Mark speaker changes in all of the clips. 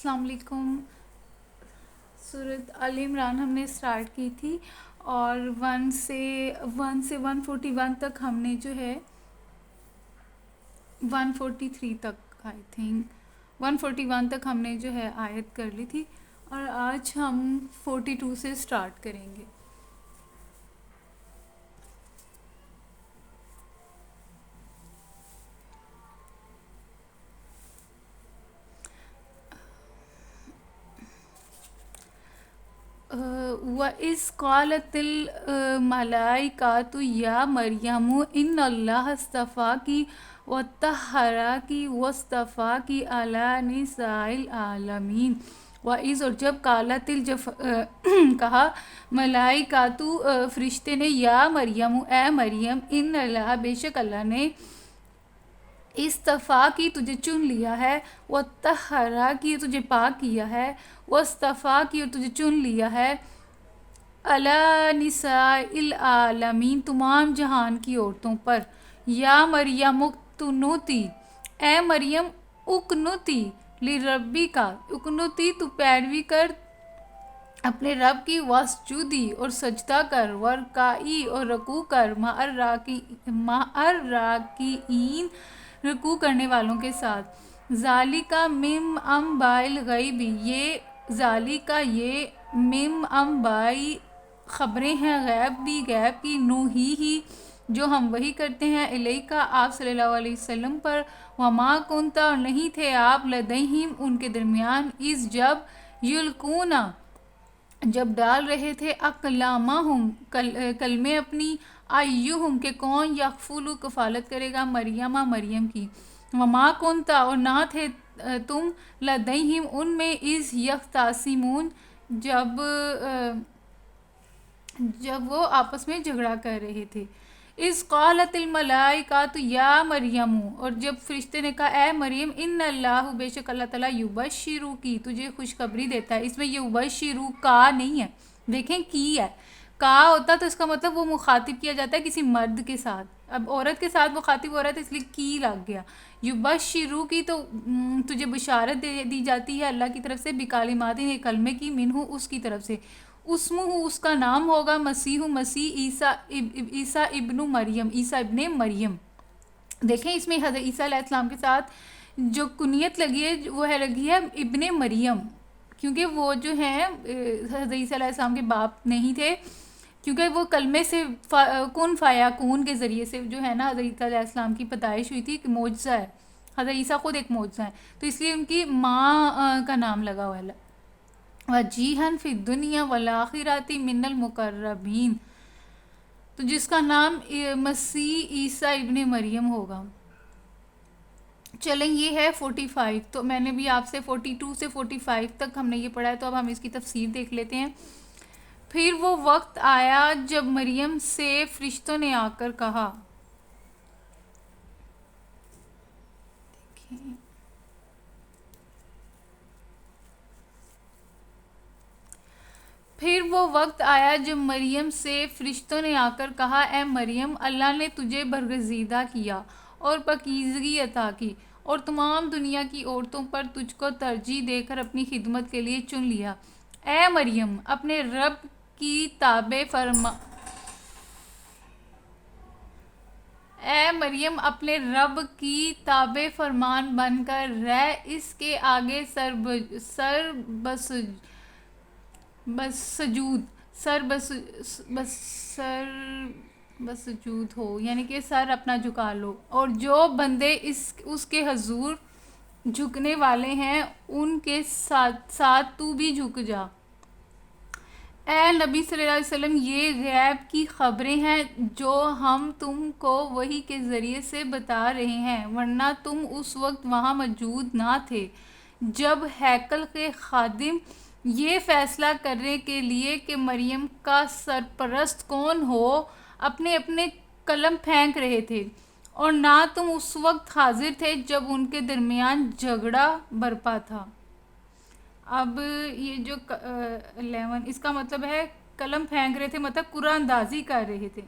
Speaker 1: السلام علیکم. سورۃ آل عمران ہم نے اسٹارٹ کی تھی اور 1 سے 141 تک ہم نے جو ہے 143 تک آئی تھنک 141 تک ہم نے جو ہے آیت کر لی تھی اور آج ہم 42 سے اسٹارٹ کریں گے. وَإِذْ قَالَتِ الْمَلَائِكَةُ يَا مَرْيَمُ إِنَّ اللَّهَ اصْطَفَاكِ وَطَهَّرَكِ وَاصْطَفَاكِ عَلَى نِسَاءِ الْعَالَمِينَ. وَإِذْ اور جب کہا ملائکاتو فرشتے نے یا مریم اے مریم ان اللہ بے شک اللہ نے اصطفیٰ کی تجھے چن لیا ہے، وطہرا کی تجھے پاک کیا ہے، واصطفیٰ کی اور تجھے چن لیا ہے، علی نساء العالمین تمام جہان کی عورتوں پر. یا مریم اقنتی اے مریم اقنتی لربی کا اقنتی تو پیروی کر اپنے رب کی، واسجودی اور سجدہ کر، ورکعی اور رکوع کر، مع الراکعین رکوع کرنے والوں کے ساتھ. ذالک من انباء الغیب یہ من انباء خبریں ہیں غیب کی نوحی ہی جو ہم وحی کرتے ہیں الیک آپ صلی اللہ علیہ وسلم پر. وما کنت اور نہیں تھے آپ لدیہم ان کے درمیان اذ جب ڈال رہے تھے اقلامہم کلمے اپنی ایہم کہ کون یکفلو کفالت کرے گا مریم کی. وما کنت اور نہ تھے تم لدیہم ان میں اذ یختصمون جب وہ آپس میں جھگڑا کر رہے تھے. اذ قالت الملائکۃ یا مریم اور جب فرشتے نے کہا اے مریم ان اللہ بے شک اللہ تعالیٰ یبشرو کی تجھے خوشخبری دیتا ہے. اس میں یبشرو کا نہیں ہے، دیکھیں کی ہے، کا ہوتا تو اس کا مطلب وہ مخاطب کیا جاتا ہے کسی مرد کے ساتھ، اب عورت کے ساتھ مخاطب ہو رہا ہے تو اس لیے کی لگ گیا. یبشرو کی تو تجھے بشارت دی جاتی ہے اللہ کی طرف سے، بکلمات کلمے کی، منہ اس کی طرف سے، اسمہ اس کا نام ہوگا، مسیح عیسیٰ ابن مریم. دیکھیں اس میں حضرت عیسیٰ علیہ السلام کے ساتھ جو کنیت لگی ہے وہ لگی ہے ابن مریم، کیونکہ وہ جو ہیں حضرت عیسیٰ علیہ السلام کے باپ نہیں تھے، کیونکہ وہ کلمے سے کن فیکون کے ذریعے سے جو ہے نا حضرت عیسیٰ علیہ السلام کی پیدائش ہوئی تھی، ایک معجزہ ہے، حضرت عیسیٰ خود ایک معجزہ ہے، تو اس لیے ان کی ماں کا نام لگا ہوا ہے. وجیہن فی الدنیا والآخرۃ من المقربین، تو جس کا نام مسیح عیسیٰ ابن مریم ہوگا. چلیں یہ ہے 45، تو میں نے بھی آپ سے 42 سے 45 تک ہم نے یہ پڑھا ہے، تو اب ہم اس کی تفسیر دیکھ لیتے ہیں. پھر وہ وقت آیا جب مریم سے فرشتوں نے آ کر کہا، اے مریم اللہ نے تجھے برگزیدہ کیا اور پاکیزگی عطا کی اور تمام دنیا کی عورتوں پر تجھ کو ترجیح دے کر اپنی خدمت کے لیے چن لیا. اے مریم اپنے رب کی تابع فرمان بن کر رہ، اس کے آگے بسجود ہو، یعنی کہ سر اپنا جھکا لو، اور جو بندے اس کے حضور جھکنے والے ہیں ان کے ساتھ تو بھی جھک جا. اے نبی صلی اللہ علیہ وسلم یہ غیب کی خبریں ہیں جو ہم تم کو وحی کے ذریعے سے بتا رہے ہیں، ورنہ تم اس وقت وہاں موجود نہ تھے جب ہیکل کے خادم یہ فیصلہ کرنے کے لیے کہ مریم کا سرپرست کون ہو اپنے قلم پھینک رہے تھے، اور نہ تم اس وقت حاضر تھے جب ان کے درمیان جھگڑا برپا تھا. اب یہ جو 11 اس کا مطلب ہے قلم پھینک رہے تھے مطلب قرآن اندازی کر رہے تھے،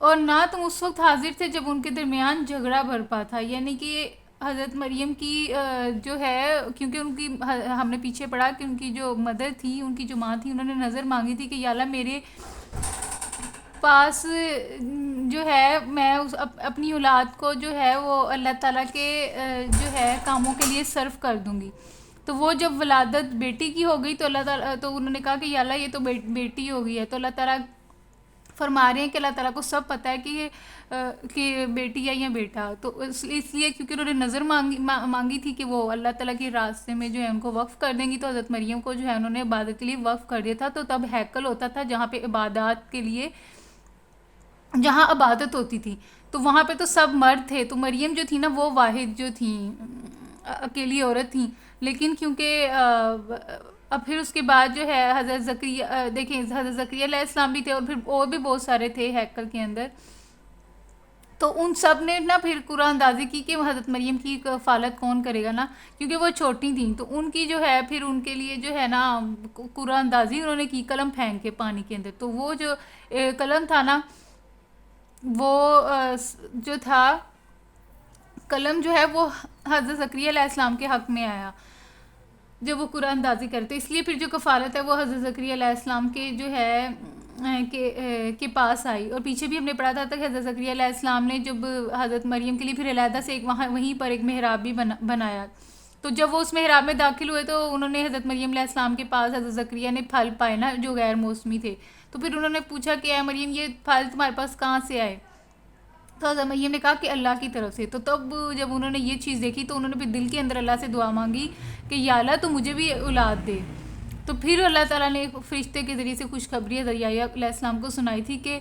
Speaker 1: اور نہ تم اس وقت حاضر تھے جب ان کے درمیان جھگڑا برپا تھا، یعنی کہ حضرت مریم کی جو ہے، کیونکہ ان کی ہم نے پیچھے پڑھا کہ ان کی جو مدر تھی، ان کی جو ماں تھی، انہوں نے نظر مانگی تھی کہ یا اللہ میرے پاس جو ہے میں اپنی اولاد کو جو ہے وہ اللہ تعالیٰ کے جو ہے کاموں کے لیے صرف کر دوں گی. تو وہ جب ولادت بیٹی کی ہو گئی تو اللہ تعالیٰ، تو انہوں نے کہا کہ یا اللہ یہ تو بیٹی ہو گئی ہے. تو اللہ تعالیٰ فرما رہے ہیں کہ اللہ تعالیٰ کو سب پتہ ہے کہ بیٹی ہے یا بیٹا. تو اس لیے کیونکہ انہوں نے نظر مانگی تھی کہ وہ اللہ تعالیٰ کے راستے میں جو ہے ان کو وقف کر دیں گی، تو حضرت مریم کو جو ہے انہوں نے عبادت کے لیے وقف کر دیا تھا. تو تب ہیکل ہوتا تھا جہاں پہ عبادات کے لیے، جہاں عبادت ہوتی تھی، تو وہاں پہ تو سب مرد تھے. تو مریم جو تھی نا وہ واحد جو تھیں، اکیلی عورت تھیں. لیکن کیونکہ اب پھر اس کے بعد جو ہے حضرت زکریا، دیکھیں حضرت زکریا علیہ السلام بھی تھے اور پھر اور بھی بہت سارے تھے ہیکل کے اندر. تو ان سب نے نا پھر قرآن اندازی کی کہ حضرت مریم کی کفالت کون کرے گا نا، کیونکہ وہ چھوٹی تھیں. تو ان کی جو ہے پھر ان کے لیے جو ہے نا قرآن اندازی انہوں نے کی قلم پھینک کے پانی کے اندر. تو وہ جو قلم تھا نا، وہ جو تھا قلم جو ہے وہ حضرت زکریا علیہ السلام کے حق میں آیا جب وہ قرآن اندازی کرتے. اس لیے پھر جو کفالت ہے وہ حضرت زکریا علیہ السلام کے جو ہے کے پاس آئی. اور پیچھے بھی ہم نے پڑھا تھا کہ حضرت زکریا علیہ السلام نے جب حضرت مریم کے لیے پھر علیحدہ سے وہیں پر ایک محراب بھی بنایا. تو جب وہ اس محراب میں داخل ہوئے تو انہوں نے حضرت مریم علیہ السلام کے پاس حضرت زکریا نے پھل پائے نا جو غیر موسمی تھے. تو پھر انہوں نے پوچھا کہ اے مریم یہ پھل تمہارے پاس کہاں سے آئے؟ تو حضرت مریم نے کہا کہ اللہ کی طرف سے. تو تب جب انہوں نے یہ چیز دیکھی تو انہوں نے پھر دل کے اندر اللہ سے دعا مانگی کہ یا اللہ تو مجھے بھی اولاد دے. تو پھر اللہ تعالیٰ نے ایک فرشتے کے ذریعے سے خوشخبری حضرت یحییٰ علیہ السلام کو سنائی تھی کہ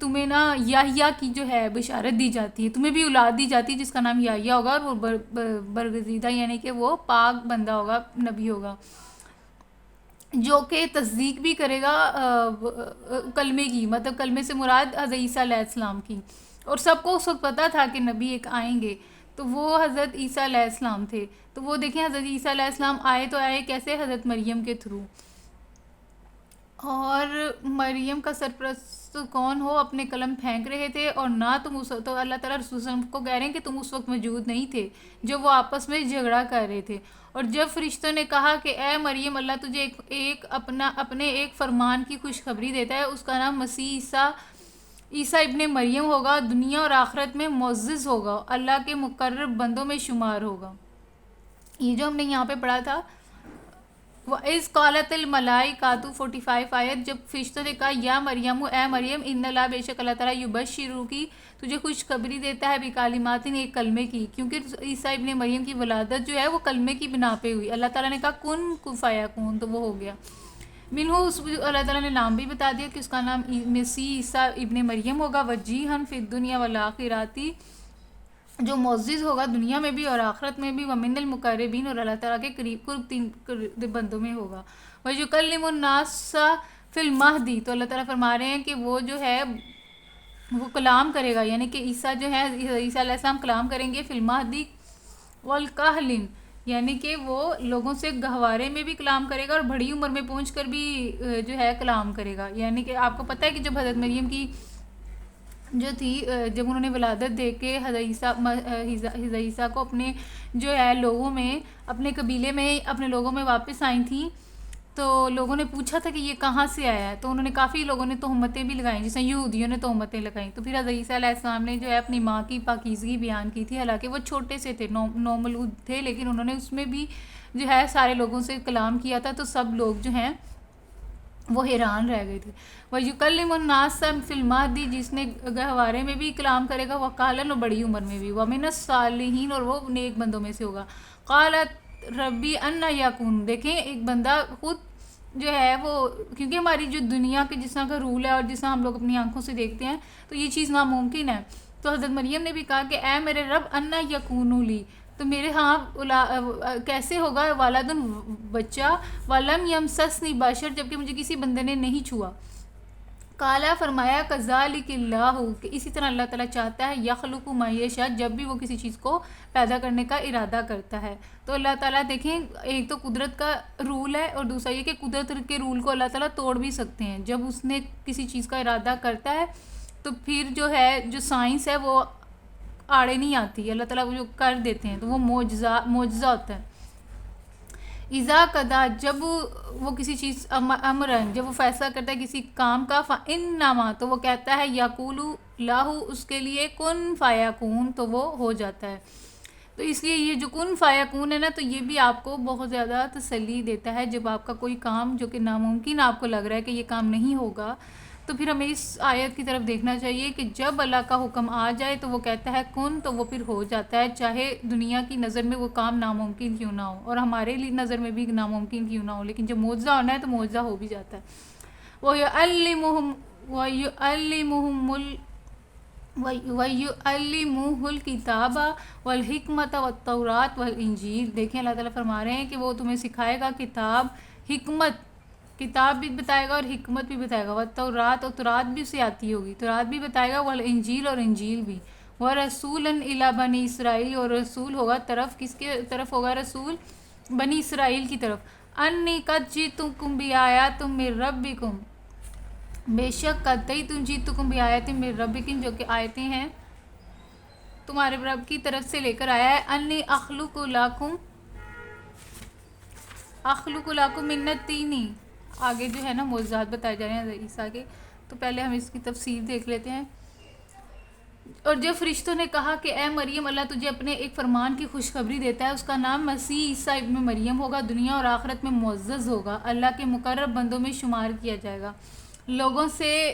Speaker 1: تمہیں نا یحییٰ کی جو ہے بشارت دی جاتی ہے، تمہیں بھی اولاد دی جاتی ہے جس کا نام یحییٰ ہوگا، اور وہ برگزیدہ یعنی کہ وہ پاک بندہ ہوگا، نبی ہوگا، جو کہ تصدیق بھی کرے گا کلمے کی، مطلب کلمے سے مراد حضرت عیسیٰ علیہ السلام کی. اور سب کو اس وقت پتہ تھا کہ نبی ایک آئیں گے، تو وہ حضرت عیسیٰ علیہ السلام تھے. تو وہ دیکھیں حضرت عیسیٰ علیہ السلام آئے تو آئے کیسے؟ حضرت مریم کے تھرو. اور مریم کا سرپرست کون ہو اپنے قلم پھینک رہے تھے، اور نہ تم تو اللہ تعالیٰ رسول صلی اللہ علیہ وسلم کو کہہ رہے ہیں کہ تم اس وقت موجود نہیں تھے جو وہ آپس میں جھگڑا کر رہے تھے. اور جب فرشتوں نے کہا کہ اے مریم اللہ تجھے اپنے ایک فرمان کی خوشخبری دیتا ہے، اس کا نام مسیح عیسیٰ ابن مریم ہوگا، دنیا اور آخرت میں معزز ہوگا، اللہ کے مقرب بندوں میں شمار ہوگا. یہ جو ہم نے یہاں پہ پڑھا تھا وَإِذْ قَالَتِ الْمَلَائِكَةُ 45 آیت، جب فرشتوں نے کہا یا مریم اے مریم ان اللہ بے شک اللہ تعالیٰ یبشرکی تجھے خوشخبری دیتا ہے بکلمات ایک کلمے کی، کیونکہ عیسیٰ ابن مریم کی ولادت جو ہے وہ کلمے کی بنا پہ ہوئی. اللہ تعالیٰ نے کہا کن فیکون، تو وہ ہو گیا. منہو اللہ تعالیٰ نے نام بھی بتا دیا کہ اس کا نام مسیح عیسیٰ ابن مریم ہوگا، وجیہا فی الدنیا والآخرۃ، جو معزز ہوگا دنیا میں بھی اور آخرت میں بھی، ومن المقربین، اور اللہ تعالیٰ کے قریب بندوں میں ہوگا. ویکلم الناس فی المہدی، تو اللہ تعالیٰ فرما رہے ہیں کہ وہ جو ہے وہ کلام کرے گا، یعنی کہ عیسیٰ جو ہے عیسیٰ علیہ السلام کلام کریں گے فی المہدی والکہلن، یعنی کہ وہ لوگوں سے گہوارے میں بھی کلام کرے گا اور بڑی عمر میں پہنچ کر بھی جو ہے کلام کرے گا. یعنی کہ آپ کو پتہ ہے کہ جب حضرت مریم کی جو تھی، جب انہوں نے ولادت دیکھ کے حضرت عیسیٰ کو اپنے جو ہے لوگوں میں، اپنے قبیلے میں، اپنے لوگوں میں واپس آئی تھیں، تو لوگوں نے پوچھا تھا کہ یہ کہاں سے آیا ہے. تو انہوں نے کافی لوگوں نے تہمتیں بھی لگائیں، جس میں یہودیوں نے تہمتیں لگائیں. تو پھر حضرت عیسیٰ علیہ السلام نے جو ہے اپنی ماں کی پاکیزگی بیان کی تھی، حالانکہ وہ چھوٹے سے تھے، نومولود تھے، لیکن انہوں نے اس میں بھی جو ہے سارے لوگوں سے کلام کیا تھا. تو سب لوگ جو ہیں وہ حیران رہ گئے تھے. وَيُكَلِّمُ النَّاسَ فِي الْمَهْدِ، جس نے گہوارے میں بھی کلام کرے گا، وَقَالًا، اور بڑی عمر میں بھی، وَمِنَ الصَّالِحِينَ، اور وہ نیک بندوں میں سے ہوگا. قَالَتْ رَبِّ أَنَّ يَكُونُ، دیکھیں ایک بندہ خود جو ہے وہ، کیونکہ ہماری جو دنیا کے جس طرح کا رول ہے اور جس طرح ہم لوگ اپنی آنکھوں سے دیکھتے ہیں تو یہ چیز ناممکن ہے. تو حضرت مریم نے بھی کہا کہ اے میرے رب انا یکون لی، تو میرے ہاں کیسے ہوگا والدن بچہ، ولم یمسسنی بشر، جبکہ مجھے کسی بندے نے نہیں چھوا. کالا فرمایا کذالک اللہ، کہ اسی طرح اللہ تعالیٰ چاہتا ہے، یخلق ما یشاء، جب بھی وہ کسی چیز کو پیدا کرنے کا ارادہ کرتا ہے. تو اللہ تعالیٰ دیکھیں ایک تو قدرت کا رول ہے اور دوسرا یہ کہ قدرت کے رول کو اللہ تعالیٰ توڑ بھی سکتے ہیں. جب اس نے کسی چیز کا ارادہ کرتا ہے تو پھر جو ہے جو سائنس ہے وہ آڑے نہیں آتی، اللہ تعالیٰ وہ جو کر دیتے ہیں تو وہ معجزہ ہوتا ہے. اذا قضا، جب وہ کسی چیز امرن، جب وہ فیصلہ کرتا ہے کسی کام کا، فانما، تو وہ کہتا ہے یقول لاہو، اس کے لیے کن فیکون، تو وہ ہو جاتا ہے. تو اس لیے یہ جو کن فیکون ہے نا، تو یہ بھی آپ کو بہت زیادہ تسلی دیتا ہے. جب آپ کا کوئی کام جو کہ ناممکن آپ کو لگ رہا ہے کہ یہ کام نہیں ہوگا، تو پھر ہمیں اس آیت کی طرف دیکھنا چاہیے کہ جب اللہ کا حکم آ جائے تو وہ کہتا ہے کن، تو وہ پھر ہو جاتا ہے، چاہے دنیا کی نظر میں وہ کام ناممکن کیوں نہ ہو، اور ہمارے لیے نظر میں بھی ناممکن کیوں نہ ہو، لیکن جب معجزہ ہونا ہے تو معجزہ ہو بھی جاتا ہے. وَيُعَلِّمُهُمُ وَيُعَلِّمُهُ الْكِتَابَ وَالْحِکْمَةَ وَالتَّوْرَاةَ وَالْإِنجِیلَ. دیکھیں اللہ تعالیٰ فرما رہے ہیں کہ وہ تمہیں سکھائے گا کتاب، حکمت، کتاب بھی بتائے گا اور حکمت بھی بتائے گا، والتورات، اور تورات بھی اسے آتی ہوگی، تورات بھی بتائے گا، والانجیل، اور انجیل بھی، ورسولا الی بنی اسرائیل، اور رسول ہوگا طرف، کس کے طرف ہوگا رسول؟ بنی اسرائیل کی طرف. انی قد جئتکم بآیات من ربکم، بے شک قطعی تم جئتکم بآیات من ربکم، جو کہ آیتیں ہیں تمہارے رب کی طرف سے لے کر آیا ہے. انی اخلق لکم من الطین، آگے جو ہے نا معجزات بتائے جا رہے ہیں عیسیٰ کے، تو پہلے ہم اس کی تفسیر دیکھ لیتے ہیں. اور جب فرشتوں نے کہا کہ اے مریم، اللہ تجھے اپنے ایک فرمان کی خوشخبری دیتا ہے، اس کا نام مسیح عیسیٰ ابن مریم ہوگا، دنیا اور آخرت میں معزز ہوگا، اللہ کے مقرب بندوں میں شمار کیا جائے گا، لوگوں سے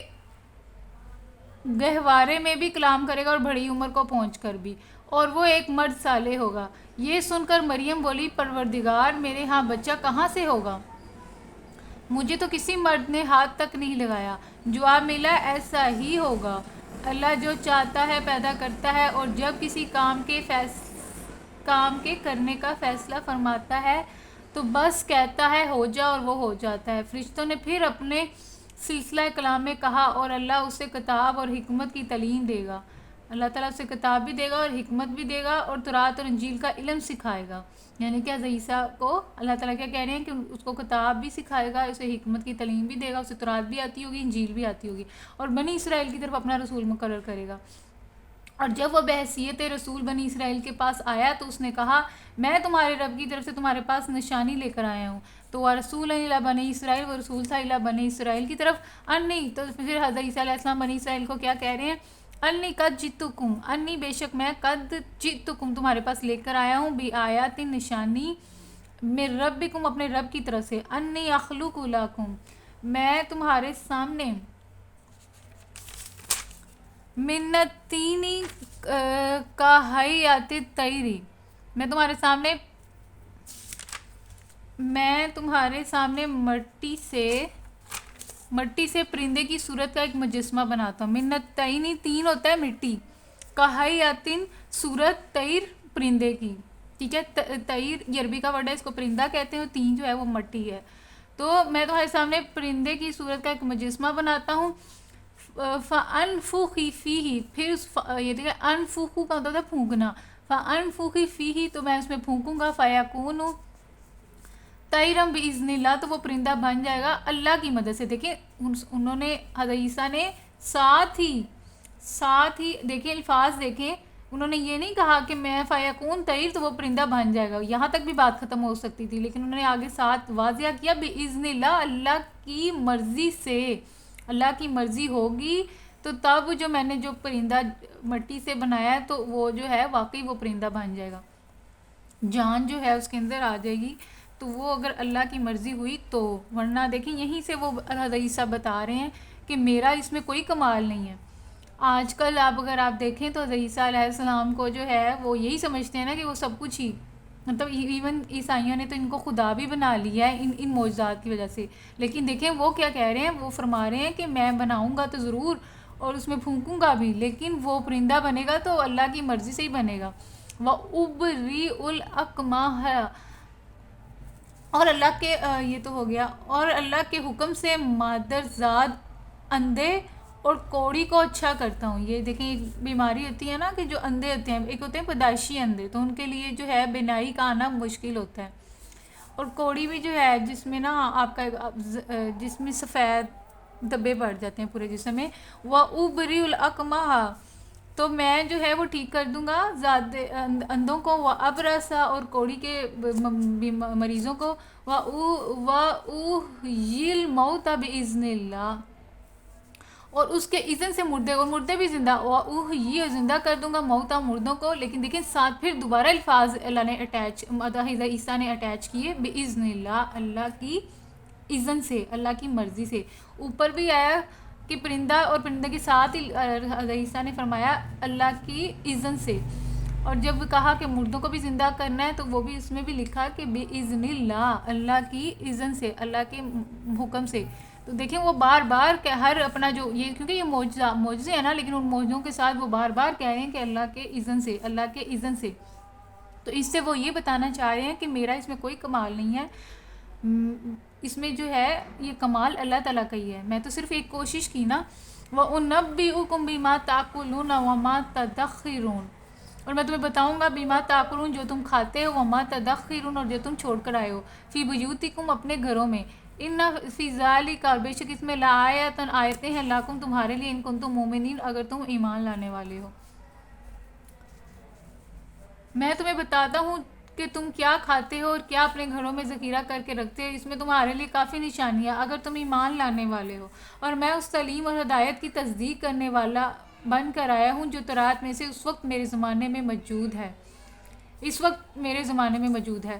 Speaker 1: گہوارے میں بھی کلام کرے گا اور بڑی عمر کو پہنچ کر بھی، اور وہ ایک مرد صالح ہوگا. یہ سن کر مریم بولی پروردگار، میرے ہاں بچہ کہاں سے ہوگا؟ مجھے تو کسی مرد نے ہاتھ تک نہیں لگایا. جواب ملا ایسا ہی ہوگا، اللہ جو چاہتا ہے پیدا کرتا ہے، اور جب کسی کام کے کرنے کا فیصلہ فرماتا ہے تو بس کہتا ہے ہو جا، اور وہ ہو جاتا ہے. فرشتوں نے پھر اپنے سلسلہ کلام میں کہا اور اللہ اسے کتاب اور حکمت کی تعلیم دے گا. اللہ تعالیٰ اسے کتاب بھی دے گا اور حکمت بھی دے گا، اور تورات اور انجیل کا علم سکھائے گا. یعنی کہ حضرت عیسیٰ کو اللہ تعالیٰ کیا کہہ رہے ہیں کہ اس کو کتاب بھی سکھائے گا، اسے حکمت کی تعلیم بھی دے گا، اسے تورات بھی آتی ہوگی، انجیل بھی آتی ہوگی، اور بنی اسرائیل کی طرف اپنا رسول مقرر کرے گا. اور جب وہ بحیثیت رسول بنی اسرائیل کے پاس آیا تو اس نے کہا میں تمہارے رب کی طرف سے تمہارے پاس نشانی لے کر آیا ہوں. تو وہ رسول الی بنی اسرائیل، وہ رسول تھا الی بنی اسرائیل کی طرف. انی، تو پھر حضرت عیسیٰ علیہ السلام بنی اسرائیل کو کیا کہہ رہے ہیں؟ انی قد جئتکم، انی بے شک میں، قد جئتکم تمہارے پاس لے کر آیا ہوں، بآیات نشانی، من ربکم اپنے رب کی طرف سے. انی اخلق لکم، میں تمہارے سامنے، من الطین کا حیات الطیر، میں تمہارے سامنے مٹی سے پرندے کی صورت کا ایک مجسمہ بناتا ہوں. من الطین، تین ہوتا ہے مٹی، کا حیات، صورت، طیر، پرندے کی، ٹھیک ہے. طیر یہ عربی کا ورڈ ہے، اس کو پرندہ کہتے ہیں، اور تین جو ہے وہ مٹی ہے. تو میں تمہارے سامنے پرندے کی صورت کا ایک مجسمہ بناتا ہوں. فَأَنفُخِ فِيهِ، پھر یہ دیکھیں انفخو کا ہوتا ہے پھونکنا، فَأَنفُخِ فِيهِ، تو میں اس میں پھونکوں گا، فَيَكُونُ طَيْرًا بِإِذْنِ اللَّهِ، تو وہ پرندہ بن جائے گا اللہ کی مدد سے. دیکھیں انہوں نے، حضرت عیسیٰ نے ساتھ ہی دیکھیں الفاظ دیکھیں، انہوں نے یہ نہیں کہا کہ میں فَيَكُونُ طَيْر، تو وہ پرندہ بن جائے گا، یہاں تک بھی بات ختم ہو سکتی تھی، لیکن انہوں نے آگے ساتھ واضح کیا بِإِذْنِ اللَّهِ، اللہ کی مرضی سے، اللہ کی مرضی ہوگی تو تب جو میں نے جو پرندہ مٹی سے بنایا ہے تو وہ جو ہے واقعی وہ پرندہ بن جائے گا، جان جو ہے اس کے اندر آ جائے گی. تو وہ اگر اللہ کی مرضی ہوئی تو، ورنہ دیکھیں یہیں سے وہ حضرت عیسیٰ بتا رہے ہیں کہ میرا اس میں کوئی کمال نہیں ہے. آج کل اگر آپ دیکھیں تو حضرت عیسیٰ علیہ السلام کو جو ہے وہ یہی سمجھتے ہیں نا کہ وہ سب کچھ ہی، مطلب ایون عیسائیوں نے تو ان کو خدا بھی بنا لیا ہے ان معجزات کی وجہ سے. لیکن دیکھیں وہ کیا کہہ رہے ہیں، وہ فرما رہے ہیں کہ میں بناؤں گا تو ضرور، اور اس میں پھونکوں گا بھی، لیکن وہ پرندہ بنے گا تو اللہ کی مرضی سے ہی بنے گا. وَأُبْرِئُ الْأَكْمَحَ، اور اللہ کے یہ تو ہو گیا، اور اللہ کے حکم سے مادرزاد اندھے اور کوڑی کو اچھا کرتا ہوں. یہ دیکھیں ایک بیماری ہوتی ہے نا کہ جو اندھے ہوتے ہیں، ایک ہوتے ہیں پیدائشی اندھے، تو ان کے لیے جو ہے بینائی کا آنا مشکل ہوتا ہے. اور کوڑی بھی جو ہے جس میں نا آپ کا جس میں سفید دھبے پڑ جاتے ہیں پورے جسم میں. وَأُبْرِئُ الْأَكْمَحَ، تو میں جو ہے وہ ٹھیک کر دوں گا اندھوں کو، وہ ابرسا اور کوڑی کے مریضوں کو، وَأُحْيِي الْمَوْتَ بِإِذْنِ اللَّهِ، اور اس کے اذن سے مردے، اور مردے بھی زندہ، یہ زندہ کر دوں گا موتا مردوں کو. لیکن دیکھیں ساتھ پھر دوبارہ الفاظ اللہ نے حضرت عیسیٰ نے اٹیچ کیے، بِإِذْنِ اللَّهِ، اللہ کی اذن سے، اللہ کی مرضی سے. اوپر بھی آیا کہ پرندہ، اور پرندے کے ساتھ ہی حضرت عیسیٰ نے فرمایا اللہ کی اذن سے. اور جب کہا کہ مردوں کو بھی زندہ کرنا ہے تو وہ بھی اس میں بھی لکھا کہ بِإِذْنِ اللَّهِ، اللہ کی اذن سے، اللہ کے حکم سے. تو دیکھیں وہ بار بار کہ ہر اپنا جو یہ، کیونکہ یہ معجزے ہیں نا، لیکن ان معجزوں کے ساتھ وہ بار بار کہہ رہے ہیں کہ اللہ کے اذن سے، اللہ کے اذن سے. تو اس سے وہ یہ بتانا چاہ رہے ہیں کہ میرا اس میں کوئی کمال نہیں ہے، اس میں جو ہے یہ کمال اللہ تعالیٰ کا ہی ہے. میں تو صرف ایک کوشش کی نا. وَأُنَبِّئُكُم بِمَا تَأْكُلُونَ وَمَا تَدَخِّرُونَ، اور میں تمہیں بتاؤں گا بِمَا تَأْكُلُونَ، جو تم کھاتے ہو، وَمَا تَدَخِّرُونَ، اور جو تم چھوڑ کر آئے ہو، فِي بُيُوتِكُم، اپنے گھروں میں. ان فی ذالک، بے شک اس میں لآیاتن، آیتیں ہیں، لاکم تمہارے لیے، ان کنتم مومنین، اگر تم ایمان لانے والے ہو. میں تمہیں بتاتا ہوں کہ تم کیا کھاتے ہو اور کیا اپنے گھروں میں ذخیرہ کر کے رکھتے ہو، اس میں تمہارے لیے کافی نشانیاں اگر تم ایمان لانے والے ہو. اور میں اس تعلیم اور ہدایت کی تصدیق کرنے والا بن کر آیا ہوں جو تورات میں سے اس وقت میرے زمانے میں موجود ہے، اس وقت میرے زمانے میں موجود ہے.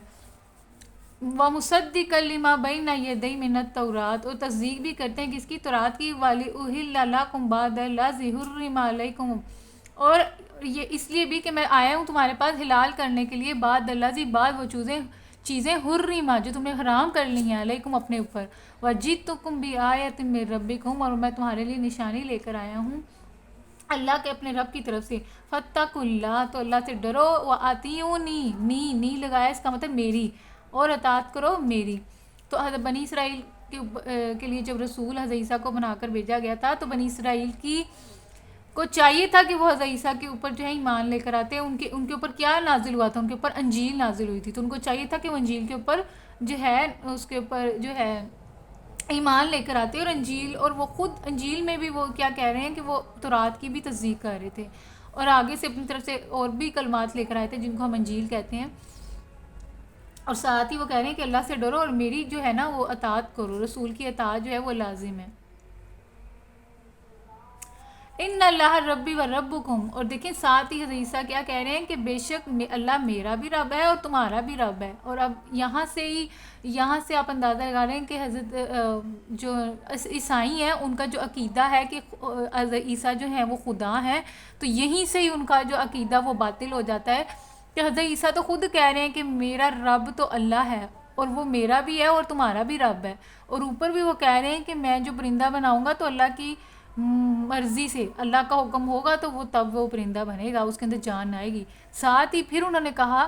Speaker 1: وَمُصَدِّقًا لِمَا بَيْنَ يَدَيَّ مِنَ التَّوْرَاةِ، اور تصدیق بھی کرتے ہیں کس کی؟ تورات کی. وَلِأُحِلَّ لَكُمْ بَعْضَ الَّذِي حُرِّمَ عَلَيْكُمْ، اور یہ اس لیے بھی کہ میں آیا ہوں تمہارے پاس حلال کرنے کے لیے، بعد الذی، بعد وہ چیزیں حرمہ، جو تم نے حرام کر لی ہیں، علیکم، اپنے اوپر. وَجِئْتُکُم بِآیَةٍ مِّن رَبِّکُم، اور میں تمہارے لیے نشانی لے کر آیا ہوں اللہ کے اپنے رب کی طرف سے. فَاتَّقُوا اللَّهَ، تو اللہ سے ڈرو. وَأَطِیعُونِی، نی لگایا، اس کا مطلب میری، اور اطاعت کرو میری. تو حضرت بنی اسرائیل کے لیے جب رسول حضرت عیسیٰ کو بنا کر بھیجا گیا تھا تو بنی اسرائیل کو چاہیے تھا کہ وہ حضرت عیسیٰ کے اوپر جو ہے ایمان لے کر آتے. ان کے اوپر کیا نازل ہوا تھا؟ ان کے اوپر انجیل نازل ہوئی تھی. تو ان کو چاہیے تھا کہ وہ انجیل کے اوپر جو ہے اس کے اوپر جو ہے ایمان لے کر آتے. اور انجیل، اور وہ خود انجیل میں بھی وہ کیا کہہ رہے ہیں کہ وہ تورات کی بھی تصدیق کر رہے تھے، اور آگے سے اپنی طرف سے اور بھی کلمات لے کر آئے تھے جن کو ہم انجیل کہتے ہیں. اور ساتھ ہی وہ کہہ رہے ہیں کہ اللہ سے ڈرو اور میری جو ہے نا وہ اطاعت کرو. رسول کی اطاعت جو ہے وہ لازم ہے. ان اللہ ربی و ربکم، اور دیکھیں ساتھ ہی حضرت عیسیٰ کیا کہہ رہے ہیں کہ بے شک اللہ میرا بھی رب ہے اور تمہارا بھی رب ہے. اور اب یہاں سے آپ اندازہ لگا رہے ہیں کہ حضرت جو عیسائی ہیں ان کا جو عقیدہ ہے کہ حضرت عیسیٰ جو ہیں وہ خدا ہیں، تو یہیں سے ہی ان کا جو عقیدہ وہ باطل ہو جاتا ہے کہ حضرت عیسیٰ تو خود کہہ رہے ہیں کہ میرا رب تو اللہ ہے، اور وہ میرا بھی ہے اور تمہارا بھی رب ہے. اور اوپر بھی وہ کہہ رہے ہیں کہ میں جو پرندہ بناؤں گا تو اللہ کی مرضی سے، اللہ کا حکم ہوگا تو وہ تب وہ پرندہ بنے گا، اس کے اندر جان آئے گی. ساتھ ہی پھر انہوں نے کہا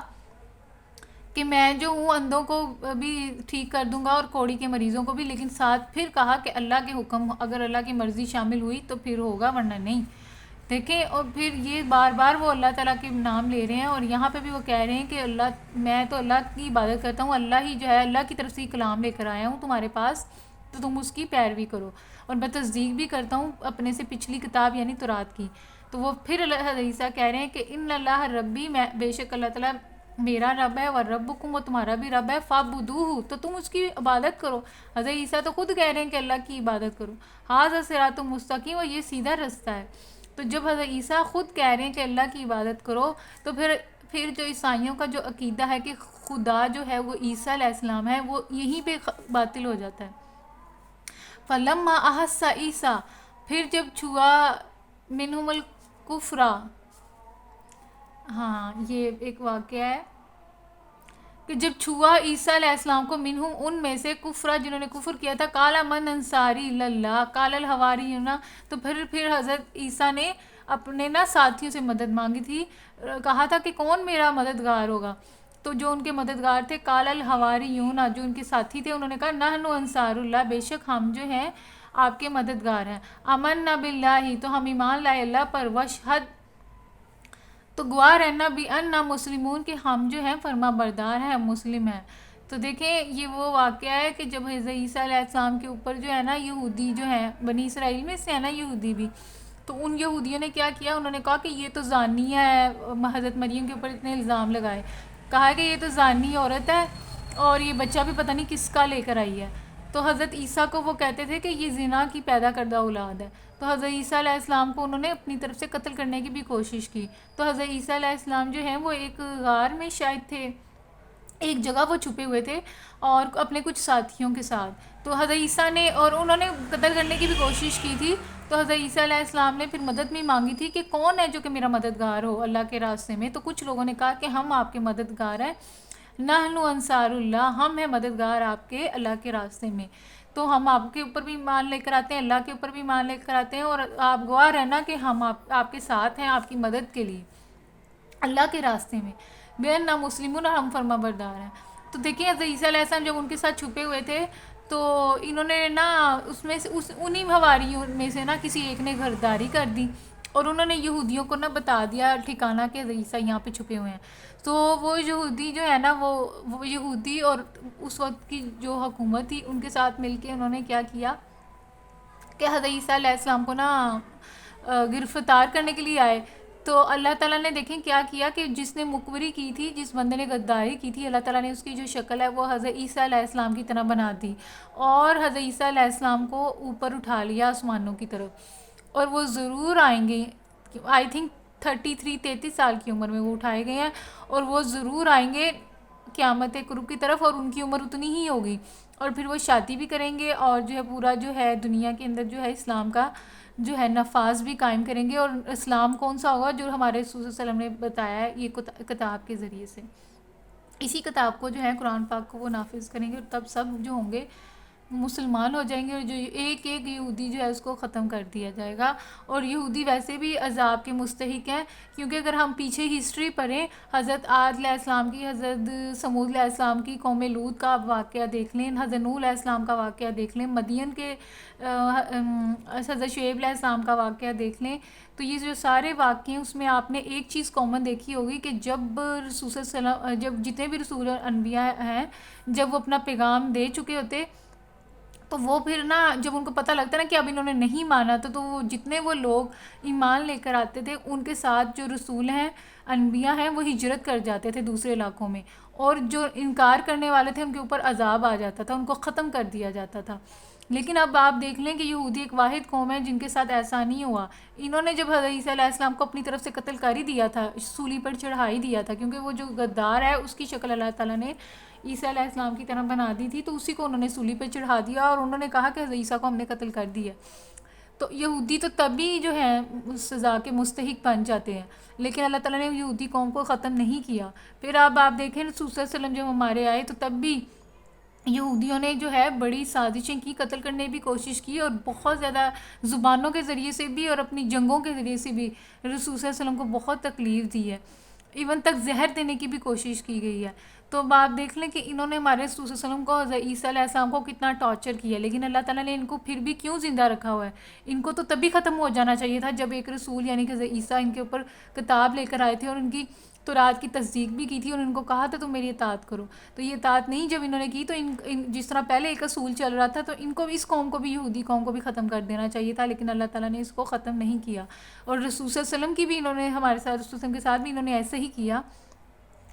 Speaker 1: کہ میں جو ہوں اندھوں کو بھی ٹھیک کر دوں گا اور کوڑی کے مریضوں کو بھی. لیکن ساتھ پھر کہا کہ اللہ کے حکم، اگر اللہ کی مرضی شامل ہوئی تو پھر ہوگا، ورنہ نہیں. دیکھیں، اور پھر یہ بار بار وہ اللہ تعالیٰ کے نام لے رہے ہیں. اور یہاں پہ بھی وہ کہہ رہے ہیں کہ میں تو اللہ کی عبادت کرتا ہوں، اللہ ہی جو ہے اللہ کی طرف سے کلام لے کر آیا ہوں تمہارے پاس، تو تم اس کی پیروی کرو. اور میں تصدیق بھی کرتا ہوں اپنے سے پچھلی کتاب یعنی تورات کی. تو وہ پھر حضرت عیسیٰ کہہ رہے ہیں کہ ان اللہ ربی، میں بے شک اللہ تعالیٰ میرا رب ہے، اور ربکم، وہ تمہارا بھی رب ہے، فاعبدوہ، تو تم اس کی عبادت کرو. حضرت عیسیٰ تو خود کہہ رہے ہیں کہ اللہ کی عبادت کرو. ھذا صراط مستقیم، اور یہ سیدھا رستہ ہے. تو جب حضرت عیسیٰ خود کہہ رہے ہیں کہ اللہ کی عبادت کرو، تو پھر جو عیسائیوں کا جو عقیدہ ہے کہ خدا جو ہے وہ عیسیٰ علیہ السلام ہے، وہ یہیں پہ باطل ہو جاتا ہے. فَلَمَّا أَحَسَّ عیسیٰ، پھر جب چھوا منہم الکفر، ہاں یہ ایک واقعہ ہے کہ جب چھوا عیسیٰ علیہ السلام کو منہم، ان میں سے، کفرا، جنہوں نے کفر کیا تھا، قال من انصاری اللہ، قال الحواریون، تو پھر حضرت عیسیٰ نے اپنے ساتھیوں سے مدد مانگی تھی، کہا تھا کہ کون میرا مددگار ہوگا. تو جو ان کے مددگار تھے، قال الحواریون، جو ان کے ساتھی تھے، انہوں نے کہا نحن انصار اللہ، بے شک ہم جو ہیں آپ کے مددگار ہیں. آمنا باللہ، تو ہم ایمان لائے اللہ پر، واشہد، تو گواہ رہنا بھی اننا مسلمون، کہ ہم جو ہیں فرما بردار ہیں، مسلم ہیں. تو دیکھیں یہ وہ واقعہ ہے کہ جب حضرت عیسیٰ علیہ السلام کے اوپر جو ہے نا یہودی جو ہیں، بنی اسرائیل میں سے ہے نا یہودی بھی، تو ان یہودیوں نے کیا کیا، انہوں نے کہا کہ یہ تو زانی ہے، حضرت مریم کے اوپر اتنے الزام لگائے، کہا کہ یہ تو زانی عورت ہے اور یہ بچہ بھی پتہ نہیں کس کا لے کر آئی ہے. تو حضرت عیسیٰ کو وہ کہتے تھے کہ یہ زنا کی پیدا کردہ اولاد ہے. تو حضرت عیسیٰ علیہ السلام کو انہوں نے اپنی طرف سے قتل کرنے کی بھی کوشش کی. تو حضرت عیسیٰ علیہ السلام جو ہیں وہ ایک غار میں شاید تھے، ایک جگہ وہ چھپے ہوئے تھے اور اپنے کچھ ساتھیوں کے ساتھ. تو حضرت عیسیٰ نے، اور انہوں نے قتل کرنے کی بھی کوشش کی تھی. تو حضرت عیسیٰ علیہ السلام نے پھر مدد بھی مانگی تھی کہ کون ہے جو کہ میرا مددگار ہو اللہ کے راستے میں. تو کچھ لوگوں نے کہا کہ ہم آپ کے مددگار ہیں، نحن انصار اللہ، ہم ہیں مددگار آپ کے اللہ کے راستے میں. تو ہم آپ کے اوپر بھی ایمان لے کر آتے ہیں، اللہ کے اوپر بھی ایمان لے کر آتے ہیں، اور آپ گواہ رہنا کہ ہم آپ کے ساتھ ہیں آپ کی مدد کے لیے اللہ کے راستے میں. بین نہ مسلمون، اور ہم فرما بردار ہیں. تو دیکھیں حضرت عیسیٰ علیہ السلام جب ان کے ساتھ چھپے ہوئے تھے تو انہوں نے نا اس میں سے انہی حواریوں میں سے نا کسی ایک نے گھرداری کر دی اور انہوں نے یہودیوں کو نا بتا دیا ٹھکانہ کہ حضرت عیسیٰ یہاں پہ چھپے ہوئے ہیں. تو وہ یہودی جو ہے نا وہ یہودی اور اس وقت کی جو حکومت تھی ان کے ساتھ مل کے انہوں نے کیا کیا کہ حضرت عیسیٰ علیہ السلام کو نا گرفتار کرنے کے لیے آئے. تو اللہ تعالیٰ نے دیکھیں کیا کیا کہ جس نے مکوری کی تھی، جس بندے نے غداری کی تھی، اللہ تعالیٰ نے اس کی جو شکل ہے وہ حضرت عیسیٰ علیہ السلام کی طرح بنا دی اور حضرت عیسیٰ علیہ السلام کو اوپر اٹھا لیا آسمانوں کی طرف. اور وہ ضرور آئیں گے، آئی تھنک 33 سال کی عمر میں وہ اٹھائے گئے ہیں، اور وہ ضرور آئیں گے قیامت قرب کی طرف، اور ان کی عمر اتنی ہی ہوگی، اور پھر وہ شادی بھی کریں گے اور جو ہے پورا جو ہے دنیا کے اندر جو ہے اسلام کا جو ہے نفاذ بھی قائم کریں گے. اور اسلام کون سا ہوگا؟ جو ہمارے رسول صلی اللہ علیہ وسلم نے بتایا ہے یہ کتاب کے ذریعے سے. اسی کتاب کو جو ہے قرآن پاک کو وہ نافذ کریں گے، اور تب سب جو ہوں گے مسلمان ہو جائیں گے، اور جو ایک یہودی جو ہے اس کو ختم کر دیا جائے گا. اور یہودی ویسے بھی عذاب کے مستحق ہیں، کیونکہ اگر ہم پیچھے ہسٹری پڑھیں، حضرت عاد علیہ السلام کی، حضرت سمود علیہ السلام کی قوم لوط کا واقعہ دیکھ لیں، حضرت نوح علیہ السلام کا واقعہ دیکھ لیں، مدین کے حضرت شعیب علیہ السلام کا واقعہ دیکھ لیں. تو یہ جو سارے واقعے اس میں آپ نے ایک چیز کامن دیکھی ہوگی کہ جب رسول صلی اللہ علیہ وسلم، جب جتنے بھی رسول اور انبیاء ہیں، جب وہ اپنا پیغام دے چکے ہوتے تو وہ پھر نا جب ان کو پتہ لگتا ہے نا کہ اب انہوں نے نہیں مانا تو وہ جتنے وہ لوگ ایمان لے کر آتے تھے ان کے ساتھ جو رسول ہیں، انبیاء ہیں، وہ ہجرت کر جاتے تھے دوسرے علاقوں میں، اور جو انکار کرنے والے تھے ان کے اوپر عذاب آ جاتا تھا، ان کو ختم کر دیا جاتا تھا. لیکن اب آپ دیکھ لیں کہ یہودی ایک واحد قوم ہے جن کے ساتھ ایسا نہیں ہوا. انہوں نے جب حضرت عیسیٰ علیہ السلام کو اپنی طرف سے قتل کر ہی دیا تھا، سولی پر چڑھا ہی دیا تھا، کیونکہ وہ جو غدار ہے اس کی شکل اللہ تعالیٰ نے عیسیٰ علیہ السلام کی طرح بنا دی تھی، تو اسی کو انہوں نے سولی پہ چڑھا دیا اور انہوں نے کہا کہ حضرت عیسیٰ کو ہم نے قتل کر دیا. تو یہودی تو تبھی جو ہے سزا کے مستحق بن جاتے ہیں، لیکن اللہ تعالیٰ نے یہودی قوم کو ختم نہیں کیا. پھر اب آپ دیکھیں رسول صلی اللہ علیہ وسلم جب ہمارے آئے تو تب بھی یہودیوں نے جو ہے بڑی سازشیں کی، قتل کرنے کی کوشش کی، اور بہت زیادہ زبانوں کے ذریعے سے بھی اور اپنی جنگوں کے ذریعے سے بھی رسول صلی اللہ علیہ وسلم کو بہت تکلیف دی ہے، ایون تک زہر دینے کی بھی کوشش کی گئی ہے. تو اب آپ دیکھ لیں کہ انہوں نے ہمارے رسول صلی اللہ علیہ وسلم کو، حضرت عیسیٰ علیہ السلام کو کتنا ٹارچر کیا، لیکن اللہ تعالیٰ نے ان کو پھر بھی کیوں زندہ رکھا ہوا ہے؟ ان کو تو تبھی ختم ہو جانا چاہیے تھا جب ایک رسول یعنی کہ حضرت عیسیٰ ان کے اوپر کتاب لے کر آئے تھے اور ان کی تورات کی تصدیق بھی کی تھی، اور ان کو کہا تھا تم میری اطاعت کرو. تو یہ اطاعت نہیں جب انہوں نے کی تو جس طرح پہلے ایک اصول چل رہا تھا تو ان کو بھی، اس قوم کو بھی، یہودی قوم کو بھی ختم کر دینا چاہیے تھا، لیکن اللہ تعالیٰ نے اس کو ختم نہیں کیا. اور رسول صلی اللہ علیہ وسلم کی بھی انہوں نے، ہمارے ساتھ رسول صلی اللہ علیہ وسلم کے ساتھ بھی انہوں نے ایسے ہی کیا،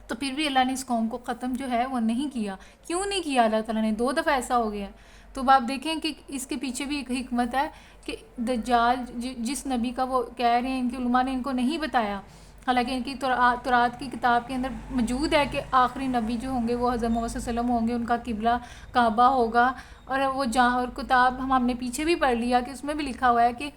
Speaker 1: تو پھر بھی اللہ نے اس قوم کو ختم جو ہے وہ نہیں کیا. کیوں نہیں کیا اللہ تعالیٰ نے؟ 2 دفعہ ایسا ہو گیا. تو آپ دیکھیں کہ اس کے پیچھے بھی ایک حکمت ہے کہ دجال جس نبی کا وہ کہہ رہے ہیں، ان کے علماء نے ان کو نہیں بتایا، حالانکہ ان کی تورات کی کتاب کے اندر موجود ہے کہ آخری نبی جو ہوں گے وہ حضرت محمد صلی اللہ علیہ وسلم ہوں گے، ان کا قبلہ کعبہ ہوگا. اور وہ اور کتاب ہم نے پیچھے بھی پڑھ لیا کہ اس میں بھی لکھا ہوا ہے کہ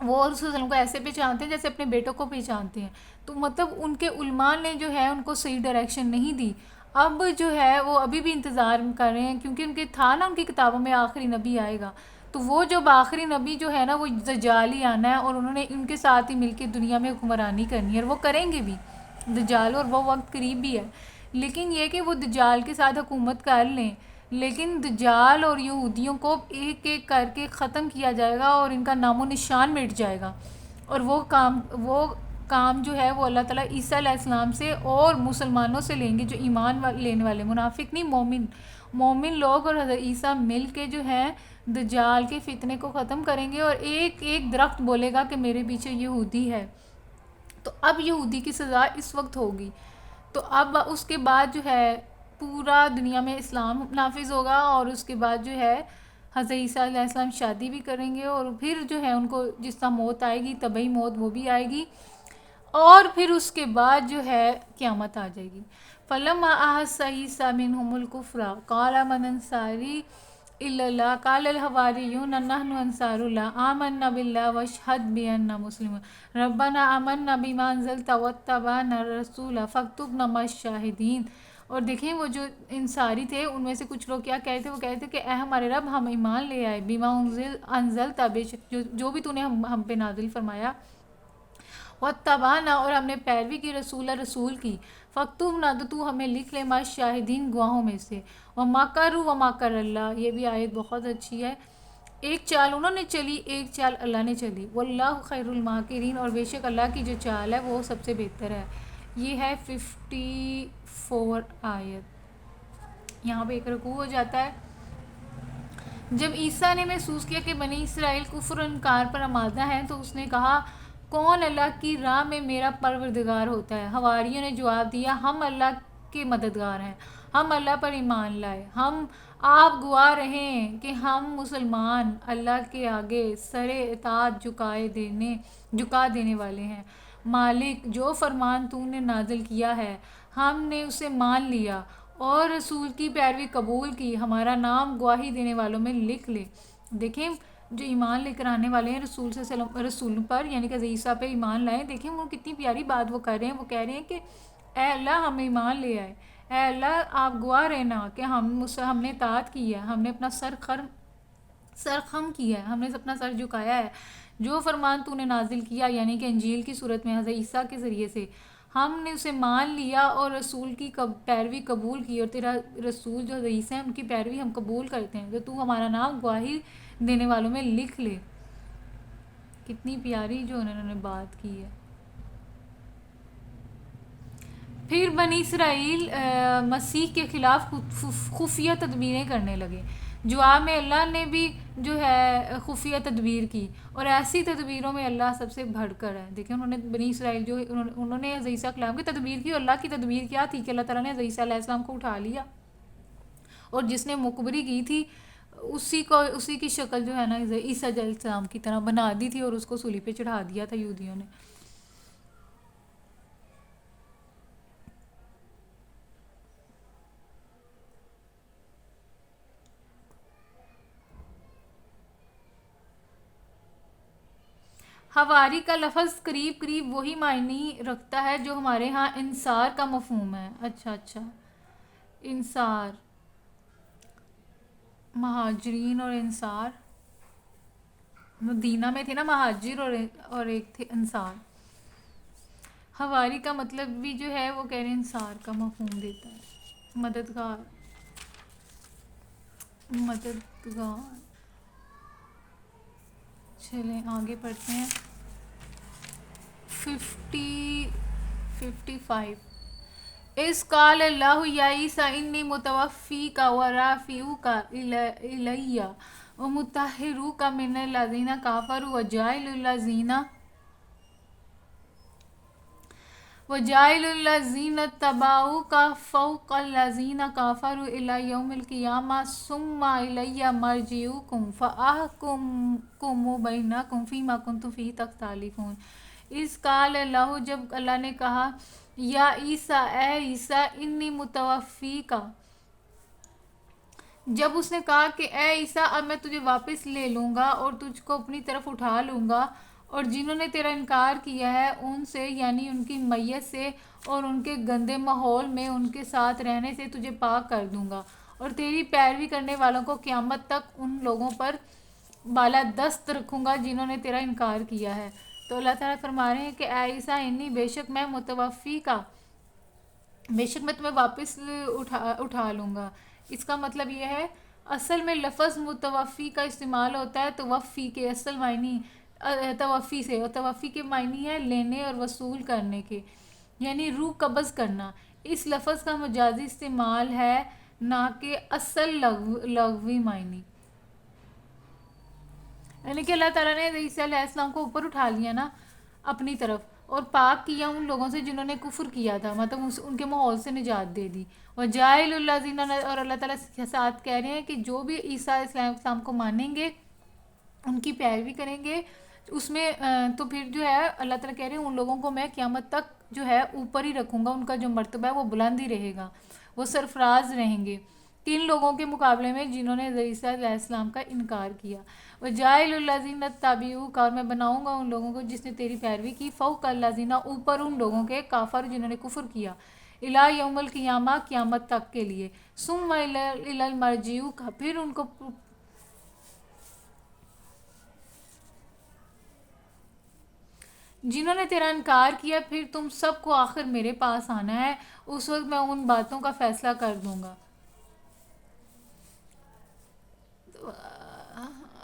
Speaker 1: وہ رسول صلی اللہ علیہ وسلم کو ایسے پہچانتے ہیں جیسے اپنے بیٹوں کو پہچانتے ہیں. تو مطلب ان کے علماء نے جو ہے ان کو صحیح ڈائریکشن نہیں دی. اب جو ہے وہ ابھی بھی انتظار کر رہے ہیں، کیونکہ ان کے تھا نا ان کی کتابوں میں آخری نبی آئے گا، تو وہ جب آخری نبی جو ہے نا وہ دجال ہی آنا ہے، اور انہوں نے ان کے ساتھ ہی مل کے دنیا میں حکمرانی کرنی ہے، اور وہ کریں گے بھی دجال، اور وہ وقت قریب بھی ہے. لیکن یہ کہ وہ دجال کے ساتھ حکومت کر لیں، لیکن دجال اور یہودیوں کو ایک ایک کر کے ختم کیا جائے گا اور ان کا نام و نشان مٹ جائے گا. اور وہ کام جو ہے وہ اللہ تعالیٰ عیسیٰ علیہ السلام سے اور مسلمانوں سے لیں گے جو ایمان لینے والے، منافق نہیں، مومن مومن لوگ اور حضرت عیسیٰ مل کے جو ہے دجال کے فتنے کو ختم کریں گے، اور ایک ایک درخت بولے گا کہ میرے پیچھے یہودی ہے. تو اب یہودی کی سزا اس وقت ہوگی. تو اب اس کے بعد جو ہے پورا دنیا میں اسلام نافذ ہوگا، اور اس کے بعد جو ہے حضرت عیسیٰ علیہ السلام شادی بھی کریں گے، اور پھر جو ہے ان کو جس طرح موت آئے گی طبعی موت وہ بھی آئے گی، اور پھر اس کے بعد جو ہے قیامت آ جائے گی. فَلَمَّا أَحَسَّ عِيسَىٰ مِنْهُمُ الْكُفْرَ قَالَ مَنْ أَنصَارِي إِلَى اللَّهِ قَالَ الْحَوَارِيُّونَ نَحْنُ أَنصَارُ اللَّهِ آمَنَّا بِاللَّهِ وَاشْهَدْ بِأَنَّا مُسْلِمُونَ رَبَّنَا آمَنَّا بِمَا أَنزَلْتَ وَاتَّبَعْنَا الرَّسُولَ فَاكْتُبْنَا مَعَ الشَّاهِدِينَ. اور دیکھیں وہ جو انصاری تھے ان میں سے کچھ لوگ کیا کہتے تھے، وہ کہتے تھے کہ اے ہمارے رب ہم ایمان لے آئے، بما انزلتا، بے شک جو بھی تو نے ہم پہ نازل فرمایا، واتبعنا، اور ہم نے پیروی کی، رسول کی، فاکتبنا، تو ہمیں لکھ لے، مع الشاہدین، گواہوں میں سے. ومکروا ومکر اللہ، یہ بھی آیت بہت اچھی ہے. ایک چال انہوں نے چلی، ایک چال اللہ نے چلی. واللہ خیر الماکرین، اور بے شک اللہ کی جو چال ہے وہ سب سے بہتر ہے. یہ ہے 54 آیت. یہاں پہ ایک رکوع ہو جاتا ہے. جب عیسیٰ نے محسوس کیا کہ بنی اسرائیل کفر و انکار پر آمادہ ہیں تو اس نے کہا کون اللہ کی راہ میں میرا پروردگار ہوتا ہے؟ حواریوں نے جواب دیا ہم اللہ کے مددگار ہیں، ہم اللہ پر ایمان لائے، ہم آپ گواہ رہیں کہ ہم مسلمان اللہ کے آگے سر اطاعت جھکا دینے والے ہیں. مالک جو فرمان تو نے نازل کیا ہے ہم نے اسے مان لیا اور رسول کی پیروی قبول کی، ہمارا نام گواہی دینے والوں میں لکھ لے. دیکھیں جو ایمان لے کر آنے والے ہیں رسول پر، یعنی کہ عیسیٰ پہ ایمان لائیں، دیکھیں وہ کتنی پیاری بات وہ کر رہے ہیں. وہ کہہ رہے ہیں کہ اے اللہ ہم ایمان لے آئے، اے اللہ آپ گواہ رہنا کہ ہم نے اطاعت کی ہے، ہم نے اپنا سر خم کیا ہے، ہم نے اپنا سر جھکایا ہے. جو فرمان تو نے نازل کیا، یعنی کہ انجیل کی صورت میں حضرت عیسیٰ کے ذریعے سے، ہم نے اسے مان لیا اور رسول کی پیروی قبول کی، اور تیرا رسول جو حضرت عیسیٰ ہیں ان کی پیروی ہم قبول کرتے ہیں، تو ہمارا نام گواہی دینے والوں میں لکھ لے. کتنی پیاری جو انہوں نے بات کی ہے. پھر بنی اسرائیل مسیح کے خلاف خفیہ تدبیریں کرنے لگے. جواب میں اللہ نے بھی جو ہے خفیہ تدبیر کی، اور ایسی تدبیروں میں اللہ سب سے بڑھ کر ہے. دیکھیں انہوں نے بنی اسرائیل جو انہوں نے حضرت عیسیٰ کلام کی تدبیر کی، اور اللہ کی تدبیر کیا تھی کہ اللہ تعالیٰ نے حضرت عیسیٰ علیہ السلام کو اٹھا لیا، اور جس نے مقبری کی تھی اسی کی شکل جو ہے نا عیسیٰ علیہ السلام کی طرح بنا دی تھی، اور اس کو صلیب پہ چڑھا دیا تھا یہودیوں نے. حواری کا لفظ قریب وہی معنی رکھتا ہے جو ہمارے ہاں انصار کا مفہوم ہے. اچھا انصار، مہاجرین اور انصار، مدینہ میں تھے نا مہاجر اور ایک تھے انصار. حواری کا مطلب بھی جو ہے وہ کہہ رہے ہیں انصار کا مفہوم دیتا ہے، مددگار. چلیں آگے پڑھتے ہیں. 55 اس قال اللہ یا عیسیٰ انی متوفیک ورافعوک الی ومطہروک من الذین کفروا وجاعل الذین اتبعوک فوق الذین کفروا الی یوم القیامہ ثم الی مرجعکم فاحکم بینکم فیما کنتم فیہ تختلفون. اس قال اللہ، جب اللہ نے کہا یا عیسیٰ، اے عیسیٰ، انی متوفیکا، جب اس نے کہا کہ اے عیسیٰ اب میں تجھے واپس لے لوں گا اور تجھ کو اپنی طرف اٹھا لوں گا، اور جنہوں نے تیرا انکار کیا ہے ان سے، یعنی ان کی میت سے اور ان کے گندے ماحول میں ان کے ساتھ رہنے سے تجھے پاک کر دوں گا، اور تیری پیروی کرنے والوں کو قیامت تک ان لوگوں پر بالادست رکھوں گا جنہوں نے تیرا انکار کیا ہے. تو اللہ تعالیٰ فرما رہے ہیں کہ اے عیسیٰ انی، بے شک میں متوفی کا، بے شک میں تمہیں واپس اٹھا لوں گا. اس کا مطلب یہ ہے اصل میں لفظ متوفی کا استعمال ہوتا ہے توفی کے اصل معنی توفی سے، اور توفی کے معنی ہے لینے اور وصول کرنے کے، یعنی روح قبض کرنا۔ اس لفظ کا مجازی استعمال ہے، نہ کہ اصل لغوی معنی، یعنی کہ اللہ تعالیٰ نے عیسیٰ علیہ السلام کو اوپر اٹھا لیا نا اپنی طرف، اور پاک کیا ان لوگوں سے جنہوں نے کفر کیا تھا، مطلب ان کے ماحول سے نجات دے دی۔ وجائل الذین، اور اللہ تعالیٰ کے ساتھ کہہ رہے ہیں کہ جو بھی عیسیٰ علیہ السلام کو مانیں گے، ان کی پیروی کریں گے، اس میں تو پھر جو ہے اللہ تعالیٰ کہہ رہے ہیں ان لوگوں کو میں قیامت تک جو ہے اوپر ہی رکھوں گا، ان کا جو مرتبہ ہے وہ بلند ہی رہے گا، وہ سرفراز رہیں گے تین لوگوں کے مقابلے میں جنہوں نے عیسیٰ علیہ السلام کا انکار کیا۔ وجائل الذین اتبعوک، اور میں بناؤں گا ان لوگوں کو جس نے تیری پیروی کی، فوق الذین، اوپر ان لوگوں کے، کافر جنہوں نے کفر کیا، الی یوم القیامہ، قیامت تک کے لیے، ثم الی المرجع، پھر ان کو جنہوں نے تیرا انکار کیا، پھر تم سب کو آخر میرے پاس آنا ہے، اس وقت میں ان باتوں کا فیصلہ کر دوں گا۔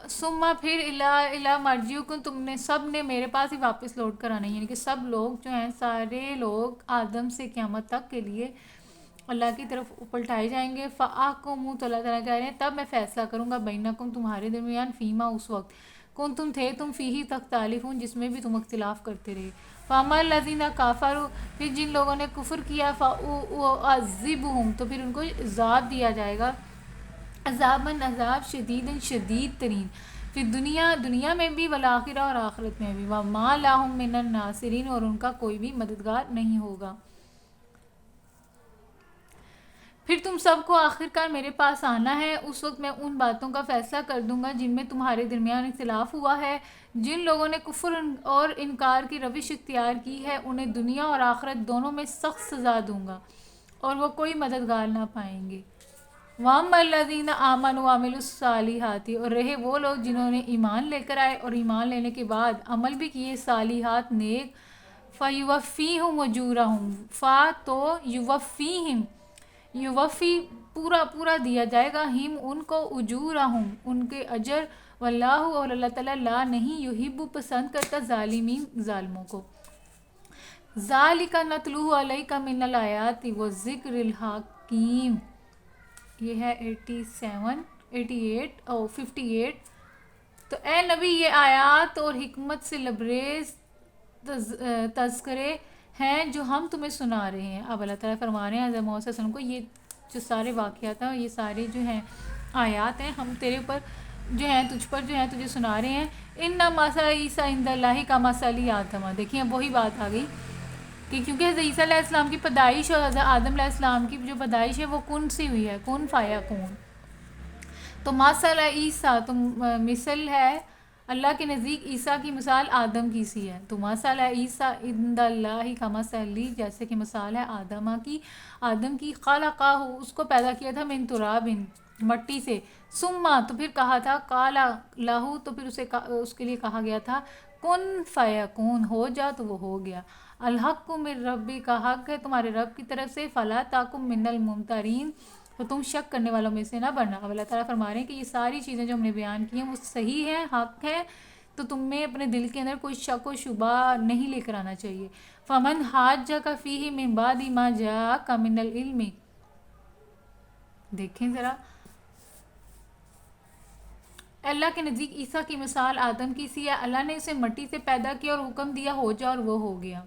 Speaker 1: ثم، پھر الی مرجعکم، تم نے سب نے میرے پاس ہی واپس لوٹ کر آنا ہے، یعنی کہ سب لوگ جو ہیں، سارے لوگ آدم سے قیامت تک کے لیے اللہ کی طرف پلٹائے جائیں گے۔ فاحکم، تو اللہ تعالیٰ کہہ رہے ہیں تب میں فیصلہ کروں گا، بینکم، تمہارے درمیان، فیما، اس وقت، کون تم تھے تم فیہ تختلفون، جس میں بھی تم اختلاف کرتے رہے۔ فاما الذین کفروا، پھر جن لوگوں نے کفر کیا، فاعذبہم، تو پھر ان کو عذاب دیا جائے گا، عذاباً، عذاب، شدیداً، شدید ترین، پھر دنیا میں بھی، والآخرہ، اور آخرت میں بھی، وما لہم من الناصرین، اور ان کا کوئی بھی مددگار نہیں ہوگا۔ پھر تم سب کو آخر کار میرے پاس آنا ہے، اس وقت میں ان باتوں کا فیصلہ کر دوں گا جن میں تمہارے درمیان اختلاف ہوا ہے۔ جن لوگوں نے کفر اور انکار کی روش اختیار کی ہے، انہیں دنیا اور آخرت دونوں میں سخت سزا دوں گا، اور وہ کوئی مددگار نہ پائیں گے۔ وَأَمَّا الَّذِينَ آمَنُوا وَعَمِلُوا الصَّالِحَاتِ، اور رہے وہ لوگ جنہوں نے ایمان لے کر آئے اور ایمان لینے کے بعد عمل بھی کیے صالحات، نیک، فَيُوَفِّيهِمْ أُجُورَهُمْ، تو یوفیہم، یوفی، پورا پورا دیا جائے گا، ہم، ان کو، اجورہم، ان کے اجر، واللہ، اور اللہ تعالیٰ، لا، نہیں، یحب، پسند کرتا، ظالمین، ظالموں کو۔ ذالک نتلوہ علیک من الآیات والذکر الحکیم، یہ ہے 58 تو اے نبی، یہ آیات اور حکمت سے لبریز تذکرے ہیں جو ہم تمہیں سنا رہے ہیں۔ اب اللہ تعالیٰ فرما رہے ہیں حضرت محمد صلی اللہ علیہ وسلم کو، یہ جو سارے واقعات ہیں، یہ سارے جو ہیں آیات ہیں، ہم تیرے اوپر جو ہیں، تجھ پر جو ہیں، تجھے سنا رہے ہیں۔ ان مثل عیسیٰ عند اللہ کمثل آدم، دیکھیں اب وہی بات آ گئی کہ کیونکہ حضرت عیسیٰ علیہ السلام کی پیدائش اور حضرت آدم علیہ السلام کی جو پیدائش ہے وہ کن سے ہوئی ہے، کن فیکون، تو مثل عیسیٰ، تو مثل ہے اللہ کے نزدیک عیسیٰ کی مثال آدم کی سی ہے، تو مثل عیسیٰ عند اللہ کمثل، جیسے کہ مثال ہے آدم کی خلقہ، اس کو پیدا کیا تھا، من تراب، مٹی سے، ثم، تو پھر کہا تھا، قال لہ، تو پھر اس کے لیے کہا گیا تھا، کن فیکون، ہو جا، تو وہ ہو گیا۔ الحق من ربک، کا حق ہے تمہارے رب کی طرف سے، فلا تکن من الممترین، تو تم شک کرنے والوں میں سے نہ بننا۔ اب اللہ تعالیٰ فرما رہے ہیں کہ یہ ساری چیزیں جو ہم نے بیان کی ہیں وہ صحیح ہیں، حق ہے، تو تم میں اپنے دل کے اندر کوئی شک و شبہ نہیں لے کر آنا چاہیے۔ فمن حاجک فیہ من بعد ما جاءک من العلم، دیکھیں ذرا، اللہ کے نزدیک عیسیٰ کی مثال آدم کی سی ہے، اللہ نے اسے مٹی سے پیدا کیا اور حکم دیا ہو جا، اور وہ ہو گیا۔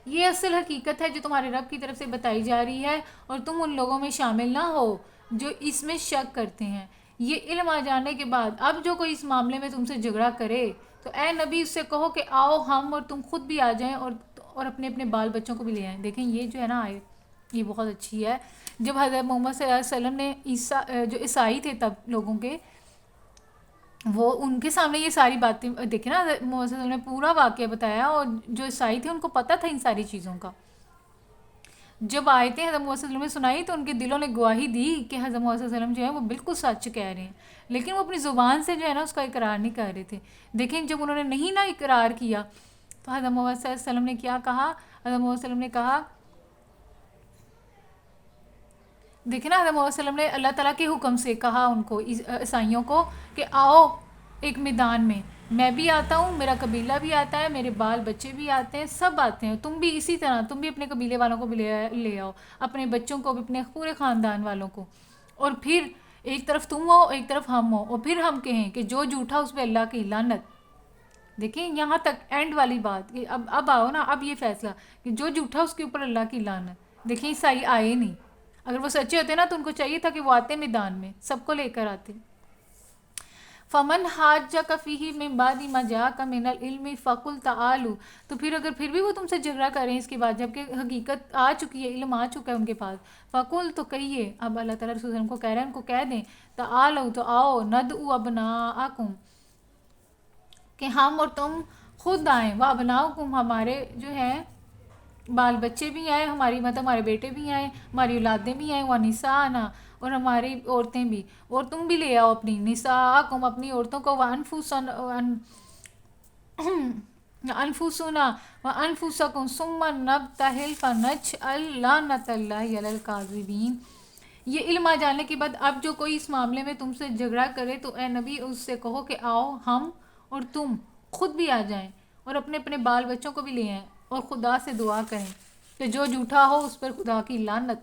Speaker 1: یہ اصل حقیقت ہے جو تمہارے رب کی طرف سے بتائی جا رہی ہے، اور تم ان لوگوں میں شامل نہ ہو جو اس میں شک کرتے ہیں۔ یہ علم آ جانے کے بعد اب جو کوئی اس معاملے میں تم سے جھگڑا کرے تو اے نبی اس سے کہو کہ آؤ ہم اور تم خود بھی آ جائیں، اور اپنے اپنے بال بچوں کو بھی لے آئیں۔ دیکھیں یہ جو ہے نا آیت، یہ بہت اچھی ہے۔ جب حضرت محمد صلی اللہ علیہ وسلم نے جو عیسائی تھے تب لوگوں کے، وہ ان کے سامنے یہ ساری باتیں دیکھیں نا، حضرت محمد صلی اللہ علیہ وسلم نے پورا واقعہ بتایا، اور جو عیسائی تھے ان کو پتہ تھا ان ساری چیزوں کا۔ جب آیتیں حضرت محمد صلی اللہ علیہ وسلم نے سنائی تو ان کے دلوں نے گواہی دی کہ حضرت محمد صلی اللہ علیہ وسلم جو ہے وہ بالکل سچ کہہ رہے ہیں، لیکن وہ اپنی زبان سے جو ہے نا اس کا اقرار نہیں کر رہے تھے۔ دیکھیں جب انہوں نے نہیں نا اقرار کیا تو حضرت محمد صلی اللہ علیہ وسلم نے کیا کہا، حضرت محمد صلی اللہ علیہ وسلم نے کہا دیکھیں نا، آدم علیہ السلام نے اللہ تعالیٰ کے حکم سے کہا ان کو، عیسائیوں کو، کہ آؤ ایک میدان میں بھی آتا ہوں، میرا قبیلہ بھی آتا ہے، میرے بال بچے بھی آتے ہیں، سب آتے ہیں، تم بھی اسی طرح، تم بھی اپنے قبیلے والوں کو بھی لے آؤ، اپنے بچوں کو بھی، اپنے پورے خاندان والوں کو، اور پھر ایک طرف تم ہو ایک طرف ہم ہو، اور پھر ہم کہیں کہ جو جھوٹا اس پہ اللہ کی لعنت۔ دیکھیں یہاں تک اینڈ والی بات کہ اب آؤ نا، اب یہ فیصلہ کہ جو جھوٹا اس کے اوپر اللہ کی لعنت۔ دیکھیں عیسائی آئے نہیں، اگر وہ سچے ہوتے نا تو ان کو چاہیے تھا کہ وہ آتے میدان میں، سب کو لے کر آتے۔ فمن حاجک فیہ من بعد ما جاءک من العلم فقل تعالوا، تو پھر اگر پھر بھی وہ تم سے جھگڑا کریں اس کے بعد، جبکہ حقیقت آ چکی ہے، علم آ چکا ہے ان کے پاس، فقل، تو کہیے، اب اللہ تعالیٰ رسول اللہ کو کہہ رہے ہیں، ان کو کہہ دیں، تعالوا، تو آؤ، ندعو ابناءکم، کہ ہم اور تم خود آئیں، وہ ابناؤکم، ہمارے جو ہیں بال بچے بھی آئیں، ہماری مطلب ہمارے بیٹے بھی آئیں، ہماری اولادیں بھی آئیں، وہ نساءنا، اور ہماری عورتیں بھی، اور تم بھی لے آؤ اپنی نساءکم، اپنی عورتوں کو، انفسنا وانفسکم ثم نبتہل فنجعل لعنت اللہ علی الکاذبین۔ یہ علم آ جانے کے بعد اب جو کوئی اس معاملے میں تم سے جھگڑا کرے تو اے نبی اس سے کہو کہ آؤ ہم اور تم خود بھی آ جائیں، اور اپنے اپنے بال بچوں کو بھی لے آئیں، اور خدا سے دعا کریں کہ جو جھوٹا ہو اس پر خدا کی لعنت۔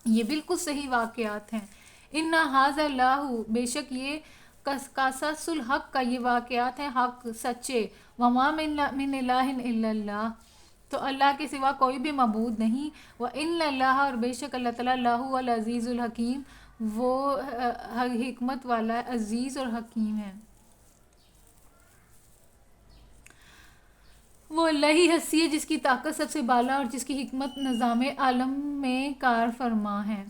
Speaker 1: یہ بالکل صحیح واقعات ہیں۔ ان ھذا اللہ، بے شک یہ قصص الحق کا یہ واقعات ہیں حق سچے، وما من الہ الا اللہ، تو اللہ کے سوا کوئی بھی معبود نہیں، وان اللہ، اور بے شک اللہ تعالیٰ، اللہ العزیز الحکیم، وہ حکمت والا عزیز اور حکیم ہے۔ وہ اللہ ہی ہستی ہے جس کی طاقت سب سے بالا اور جس کی حکمت نظام عالم میں کار فرما ہے۔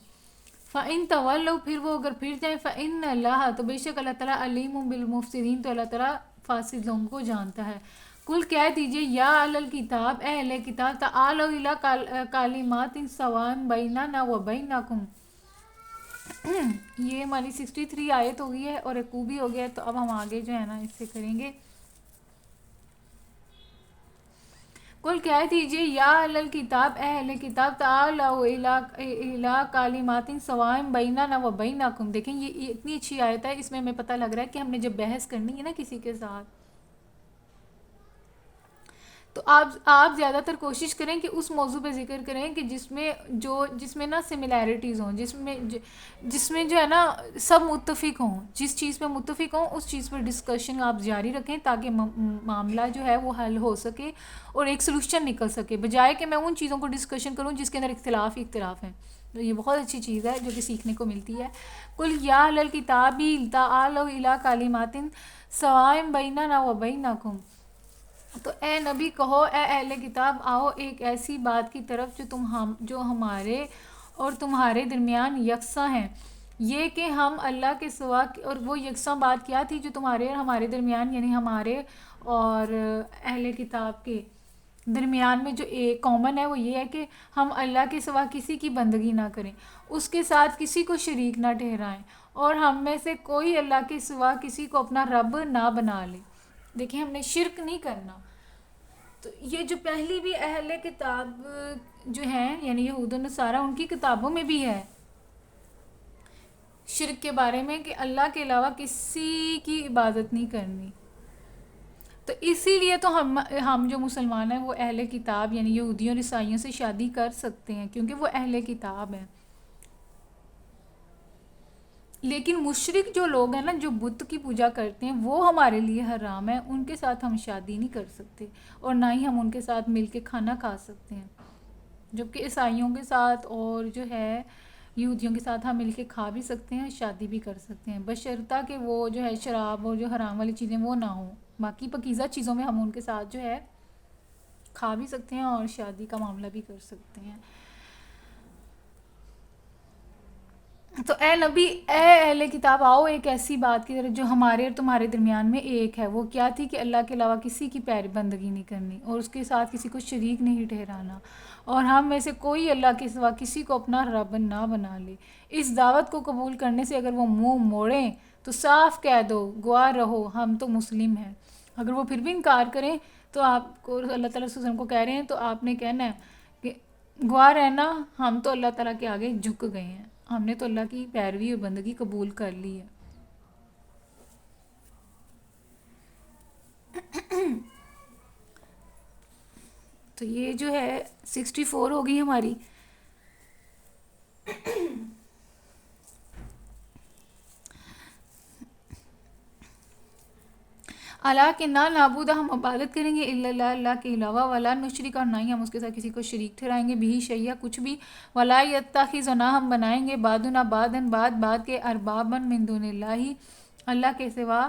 Speaker 1: فَإِن تَوَلَّوْا، پھر وہ اگر پھر جائیں، فَإِنَّ اللَّهَ، تو بے شک اللہ تعالیٰ، علیم بالمفسدین، تو اللہ تعالیٰ فاسد لوگوں کو جانتا ہے۔ کل کہہ دیجئے، یا اہل الکتاب، اے اہل کتاب، تعالوا الی کلمات سواء بیننا و بینکم، یہ ہماری 63 آیت ہو گئی ہے اور ایک بھی ہو گیا ہے، تو اب ہم آگے جو ہے نا اس سے کریں گے۔ کل کہہ دیجئے، یا اہل الکتاب، اے اہل کتاب، تعالوا الی کلمات سواء بیننا و بینکم۔ دیکھیں یہ اتنی اچھی آیت ہے، اس میں ہمیں پتہ لگ رہا ہے کہ ہم نے جب بحث کرنی ہے نا کسی کے ساتھ، تو آپ زیادہ تر کوشش کریں کہ اس موضوع پہ ذکر کریں کہ جس میں نا سملیرٹیز ہوں، جس میں جو ہے نا سب متفق ہوں، جس چیز پہ متفق ہوں اس چیز پر ڈسکشن آپ جاری رکھیں، تاکہ معاملہ جو ہے وہ حل ہو سکے اور ایک سلوشن نکل سکے، بجائے کہ میں ان چیزوں کو ڈسکشن کروں جس کے اندر اختلاف ہیں۔ تو یہ بہت اچھی چیز ہے جو کہ سیکھنے کو ملتی ہے۔ قل یا اہل الکتاب تعالوا الی کلمات سواء بیننا و بینکم، تو اے نبی کہو، اے اہل کتاب، آؤ ایک ایسی بات کی طرف جو ہمارے اور تمہارے درمیان یکساں ہیں، یہ کہ ہم اللہ کے سوا، اور وہ یکساں بات کیا تھی جو تمہارے اور ہمارے درمیان، یعنی ہمارے اور اہل کتاب کے درمیان میں جو ایک کامن ہے، وہ یہ ہے کہ ہم اللہ کے سوا کسی کی بندگی نہ کریں، اس کے ساتھ کسی کو شریک نہ ٹھہرائیں، اور ہم میں سے کوئی اللہ کے سوا کسی کو اپنا رب نہ بنا لے۔ دیکھیں ہم نے شرک نہیں کرنا۔ تو یہ جو پہلی بھی اہل کتاب جو ہیں، یعنی یہود و نصارہ، ان کی کتابوں میں بھی ہے شرک کے بارے میں کہ اللہ کے علاوہ کسی کی عبادت نہیں کرنی۔ تو اسی لیے تو ہم جو مسلمان ہیں وہ اہل کتاب یعنی یہودیوں اور عیسائیوں سے شادی کر سکتے ہیں، کیونکہ وہ اہل کتاب ہیں۔ لیکن مشرک جو لوگ ہیں نا، جو بت کی پوجا کرتے ہیں، وہ ہمارے لیے حرام ہے، ان کے ساتھ ہم شادی نہیں کر سکتے، اور نہ ہی ہم ان کے ساتھ مل کے کھانا کھا سکتے ہیں، جبکہ عیسائیوں کے ساتھ اور جو ہے یہودیوں کے ساتھ ہم مل کے کھا بھی سکتے ہیں، شادی بھی کر سکتے ہیں، بشرطہ کہ وہ جو ہے شراب اور جو حرام والی چیزیں وہ نہ ہوں۔ باقی پاکیزہ چیزوں میں ہم ان کے ساتھ جو ہے کھا بھی سکتے ہیں اور شادی کا معاملہ بھی کر سکتے ہیں۔ تو اے نبی، اے اہل کتاب، آؤ ایک ایسی بات کی طرف جو ہمارے اور تمہارے درمیان میں ایک ہے، وہ کیا تھی کہ اللہ کے علاوہ کسی کی بندگی نہیں کرنی اور اس کے ساتھ کسی کو شریک نہیں ٹھہرانا، اور ہم میں سے کوئی اللہ کے سوا کسی کو اپنا رب نہ بنا لے۔ اس دعوت کو قبول کرنے سے اگر وہ منہ موڑیں تو صاف کہہ دو، گواہ رہو، ہم تو مسلم ہیں۔ اگر وہ پھر بھی انکار کریں تو آپ کو اللہ تعالیٰ کو کہہ رہے ہیں، تو آپ نے کہنا ہے کہ گواہ رہنا، ہم تو اللہ تعالیٰ کے آگے جھک گئے ہیں، ہم نے تو اللہ کی پیروی اور بندگی قبول کر لی ہے. تو یہ جو ہے 64 ہو گئی ہماری. اللہ کے نہ نابود ہم عبادت کریں گے الا اللہ، اللہ کے علاوہ، ولا نشرک اور نہ ہی ہم اس کے ساتھ کسی کو شریک ٹھہرائیں گے، بھی شیء کچھ بھی، ولا یتخذ نہ ہم بنائیں گے بعدنا بعدن بعد کے اربابا من دون اللہ، اللہ کے سوا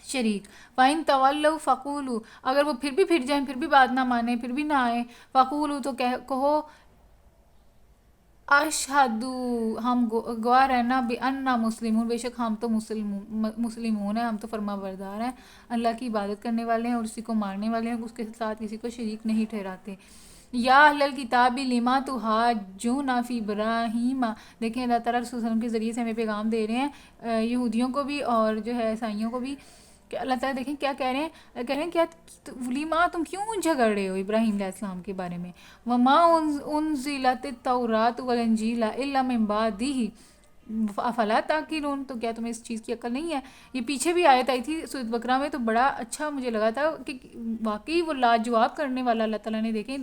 Speaker 1: شریک. فَإِن تَوَلَّوْا فَقُولُوا، اگر وہ پھر بھی پھر جائیں، پھر بھی بات نہ مانیں، پھر بھی نہ آئیں، فَقُولُوا تو کہو اشہدو ہم گواہ رہنا بِأَنَّا مسلمون، بے شک ہم تو مسلمون ہیں، ہم تو فرما بردار ہیں، اللہ کی عبادت کرنے والے ہیں اور اسی کو ماننے والے ہیں، اس کے ساتھ کسی کو شریک نہیں ٹھہراتے. یا اہل الکتاب لما تحاجون فی ابراہیم، دیکھیں اللہ تعالیٰ رسول صلی اللہ علیہ وسلم کے ذریعے سے ہمیں پیغام دے رہے ہیں یہودیوں کو بھی اور جو ہے عیسائیوں کو بھی، کہ اللہ تعالیٰ دیکھیں کیا کہہ رہے ہیں، کہہ رہے ہیں کیا ولیما تم کیوں جھگڑ رہے ہو ابراہیم علیہ السلام کے بارے میں. وما انزلت التوراۃ والانجیل الا من بعدہ افلا تعقلون، تو کیا تمہیں اس چیز کی عقل نہیں ہے. یہ پیچھے بھی آیت آئی تھی سورۃ بقرہ میں، تو بڑا اچھا مجھے لگا تھا کہ واقعی وہ لاجواب کرنے والا اللہ تعالیٰ نے دیکھیں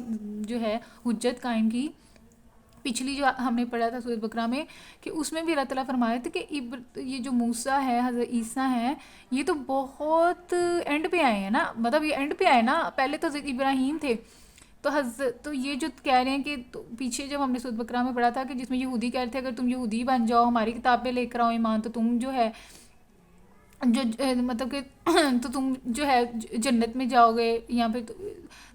Speaker 1: جو ہے حجت قائم کی. پچھلی جو ہم نے پڑھا تھا سورۃ بقرہ میں، کہ اس میں بھی اللہ تعالیٰ فرما رہے تھے کہ یہ جو موسیٰ ہے، حضرت عیسیٰ ہیں، یہ تو بہت اینڈ پہ آئے ہیں نا، مطلب یہ اینڈ پہ آئے نا، پہلے تو حضرت ابراہیم تھے. تو یہ جو کہہ رہے ہیں کہ پیچھے جب ہم نے سورۃ بقرہ میں پڑھا تھا کہ جس میں یہودی کہہ رہے تھے اگر تم یہودی بن جاؤ، ہماری کتاب پہ لے کر آؤ ایمان، تو تم جو ہے جو مطلب کہ تو تم جو ہے جنت میں جاؤ گے، یہاں پہ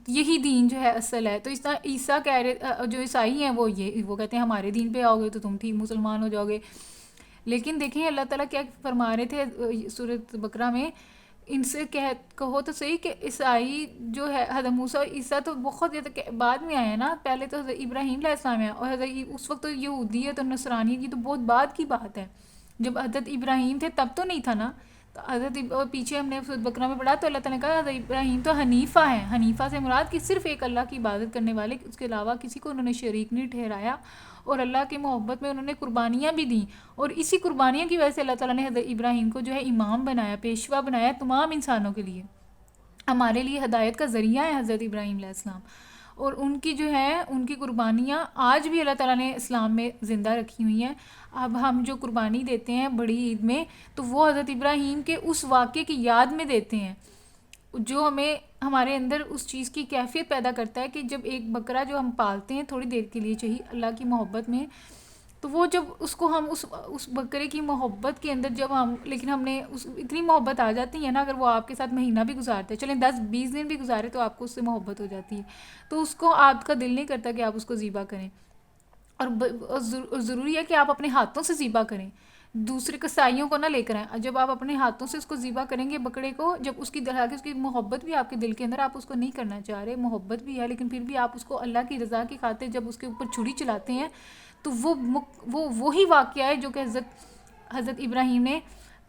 Speaker 1: یہی دین جو ہے اصل ہے. تو اس طرح عیسیٰ کہہ رہے جو عیسائی ہیں وہ کہتے ہیں ہمارے دین پہ آؤ گے تو تم ٹھیک مسلمان ہو جاؤ گے. لیکن دیکھیں اللہ تعالیٰ کیا فرما رہے تھے سورۃ بقرہ میں، ان سے کہو تو صحیح کہ عیسائی جو ہے حضرت موسیٰ عیسیٰ تو بہت زیادہ بعد میں آئے ہیں نا، پہلے تو حضرت ابراہیم علیہ السلام ہے، اور حضرت اس وقت تو یہودیت اور نصرانیت کی تو بہت بعد کی بات ہے. جب حضرت ابراہیم تھے تب تو نہیں تھا نا. تو حضرت اور پیچھے ہم نے سورۃ بقرہ میں پڑھا تو اللہ تعالیٰ نے کہا حضرت ابراہیم تو حنیفہ ہیں. حنیفہ سے مراد کہ صرف ایک اللہ کی عبادت کرنے والے، اس کے علاوہ کسی کو انہوں نے شریک نہیں ٹھہرایا، اور اللہ کی محبت میں انہوں نے قربانیاں بھی دیں، اور اسی قربانیاں کی وجہ سے اللہ تعالیٰ نے حضرت ابراہیم کو جو ہے امام بنایا، پیشوا بنایا تمام انسانوں کے لیے. ہمارے لیے ہدایت کا ذریعہ ہے حضرت ابراہیم علیہ السلام، اور ان کی جو ہے ان کی قربانیاں آج بھی اللہ تعالیٰ نے اسلام میں زندہ رکھی ہوئی ہیں. اب ہم جو قربانی دیتے ہیں بڑی عید میں، تو وہ حضرت ابراہیم کے اس واقعے کی یاد میں دیتے ہیں، جو ہمیں ہمارے اندر اس چیز کی کیفیت پیدا کرتا ہے کہ جب ایک بکرا جو ہم پالتے ہیں تھوڑی دیر کے لیے چاہیے اللہ کی محبت میں، تو وہ جب اس کو ہم اس بکرے کی محبت کے اندر جب لیکن ہم نے اتنی محبت آ جاتی ہے نا، اگر وہ آپ کے ساتھ مہینہ بھی گزارتے ہیں، چلیں 10-20 دن بھی گزارے، تو آپ کو اس سے محبت ہو جاتی ہے، تو اس کو آپ کا دل نہیں کرتا کہ آپ اس کو ذبح کریں. اور ضروری ہے کہ آپ اپنے ہاتھوں سے ذبح کریں، دوسرے کسائیوں کو نہ لے کر آئیں. جب آپ اپنے ہاتھوں سے اس کو ذبح کریں گے بکرے کو، جب اس کی اس کی محبت بھی آپ کے دل کے اندر، آپ اس کو نہیں کرنا چاہ رہے، محبت بھی ہے لیکن پھر بھی آپ اس کو اللہ کی رضا کی خاطر جب اس کے اوپر چھری چلاتے ہیں، تو وہ وہی واقعہ ہے جو کہ حضرت ابراہیم نے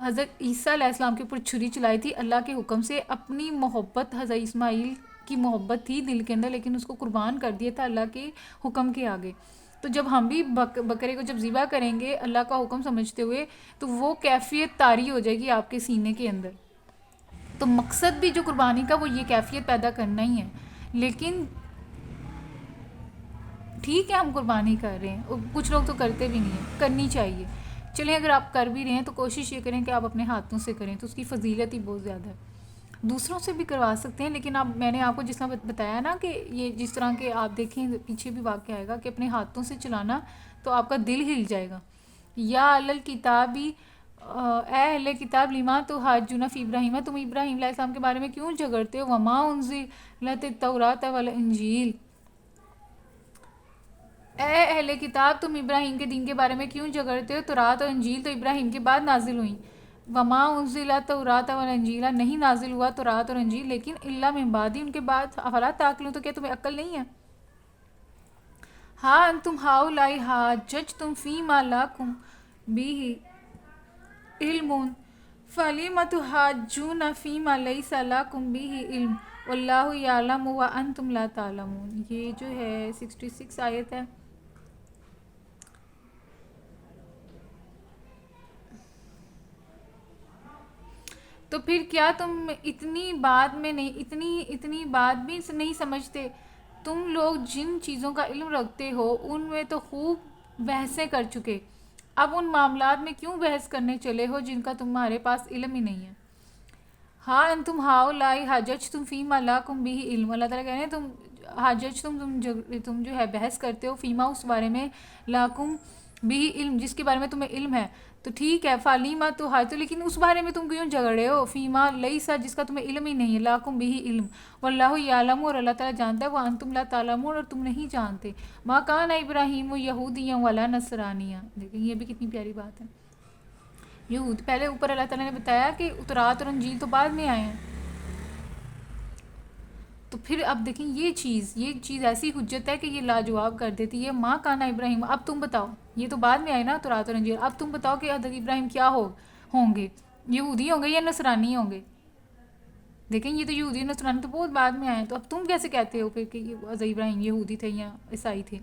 Speaker 1: حضرت عیسیٰ علیہ السلام کے اوپر چھری چلائی تھی اللہ کے حکم سے. اپنی محبت حضرت اسماعیل کی محبت تھی دل کے اندر، لیکن اس کو قربان کر دیا تھا اللہ کے حکم کے آگے. تو جب ہم بھی بکرے کو جب ذبح کریں گے اللہ کا حکم سمجھتے ہوئے، تو وہ کیفیت طاری ہو جائے گی آپ کے سینے کے اندر. تو مقصد بھی جو قربانی کا وہ یہ کیفیت پیدا کرنا ہی ہے. لیکن ٹھیک ہے ہم قربانی کر رہے ہیں، کچھ لوگ تو کرتے بھی نہیں ہیں، کرنی چاہیے. چلیں اگر آپ کر بھی رہے ہیں تو کوشش یہ کریں کہ آپ اپنے ہاتھوں سے کریں، تو اس کی فضیلت ہی بہت زیادہ ہے. دوسروں سے بھی کروا سکتے ہیں، لیکن اب میں نے آپ کو جس طرح بتایا نا کہ یہ جس طرح کہ آپ دیکھیں پیچھے بھی واقعہ آئے گا کہ اپنے ہاتھوں سے چلانا تو آپ کا دل ہل جائے گا. یا اہل کتابی، اے اہل کتاب لما تحاجون فی ابراہیم، تم ابراہیم علیہ السلام کے بارے میں کیوں جھگڑتے ہو، وما انزلت التوراۃ والانجیل، اے اہل کتاب تم ابراہیم کے دین کے بارے میں کیوں جھگڑتے ہو، تورات اور انجیل تو ابراہیم کے بعد نازل ہوئیں. وما انزلت التوراۃ والانجیل، نہیں نازل ہوا تورات اور انجیل لیکن الا من بعد، ان کے بعد، افلا تعقلون، تو کیا تمہیں عقل نہیں ہے. ہاں انتم ہؤلاء حاججتم فیما لکم بہ علم فَلِمَ تُحَاجُّونَ فِيمَا لَيْسَ لَكُمْ بِهِ عِلْمٌ وَاللَّهُ يَعْلَمُ وَأَنْتُمْ لَا تَعْلَمُونَ. یہ جو ہے 66 آیت ہے. تو پھر کیا تم اتنی بات میں نہیں اتنی بات بھی نہیں سمجھتے؟ تم لوگ جن چیزوں کا علم رکھتے ہو ان میں تو خوب بحثیں کر چکے، اب ان معاملات میں کیوں بحث کرنے چلے ہو جن کا تمہارے پاس علم ہی نہیں ہے. ہاں انتم ہاؤلائی حاججتم فیما لاکم بہ علم. اللہ تعالیٰ کہہ رہے ہیں تم تم جو ہے بحث کرتے ہو فیما اس بارے میں لاکم بہ علم جس کے بارے میں تمہیں علم ہے. تو ٹھیک ہے فالیما تو ہائی تو لیکن اس بارے میں تم کیوں جھگڑے ہو فیما لیسا جس کا تمہیں علم ہی نہیں ہے لاکم بہ علم واللہ یعلم اور اللہ تعالیٰ جانتا ہے وانتم لا تعلمون اور تم نہیں جانتے. ما کان ابراہیم یہودیا ولا نصرانیا. دیکھیں یہ بھی کتنی پیاری بات ہے. یہود پہلے اوپر اللہ تعالیٰ نے بتایا کہ اتورات اور انجیل تو بعد میں آئے ہیں. تو پھر اب دیکھیں یہ چیز ایسی حجت ہے کہ یہ لاجواب کر دیتی ہے. ماں کانا ابراہیم اب تم بتاؤ یہ تو بعد میں آئے نا تورات اور انجیل. اب تم بتاؤ کہ حضرت ابراہیم کیا ہوں گے یہودی ہوں گے یا نصرانی ہوں گے. دیکھیں یہ تو یہودی نصرانی تو بہت بعد میں آئے ہیں. تو اب تم کیسے کہتے ہو پھر کہ حضرت ابراہیم یہودی تھے یا عیسائی تھے.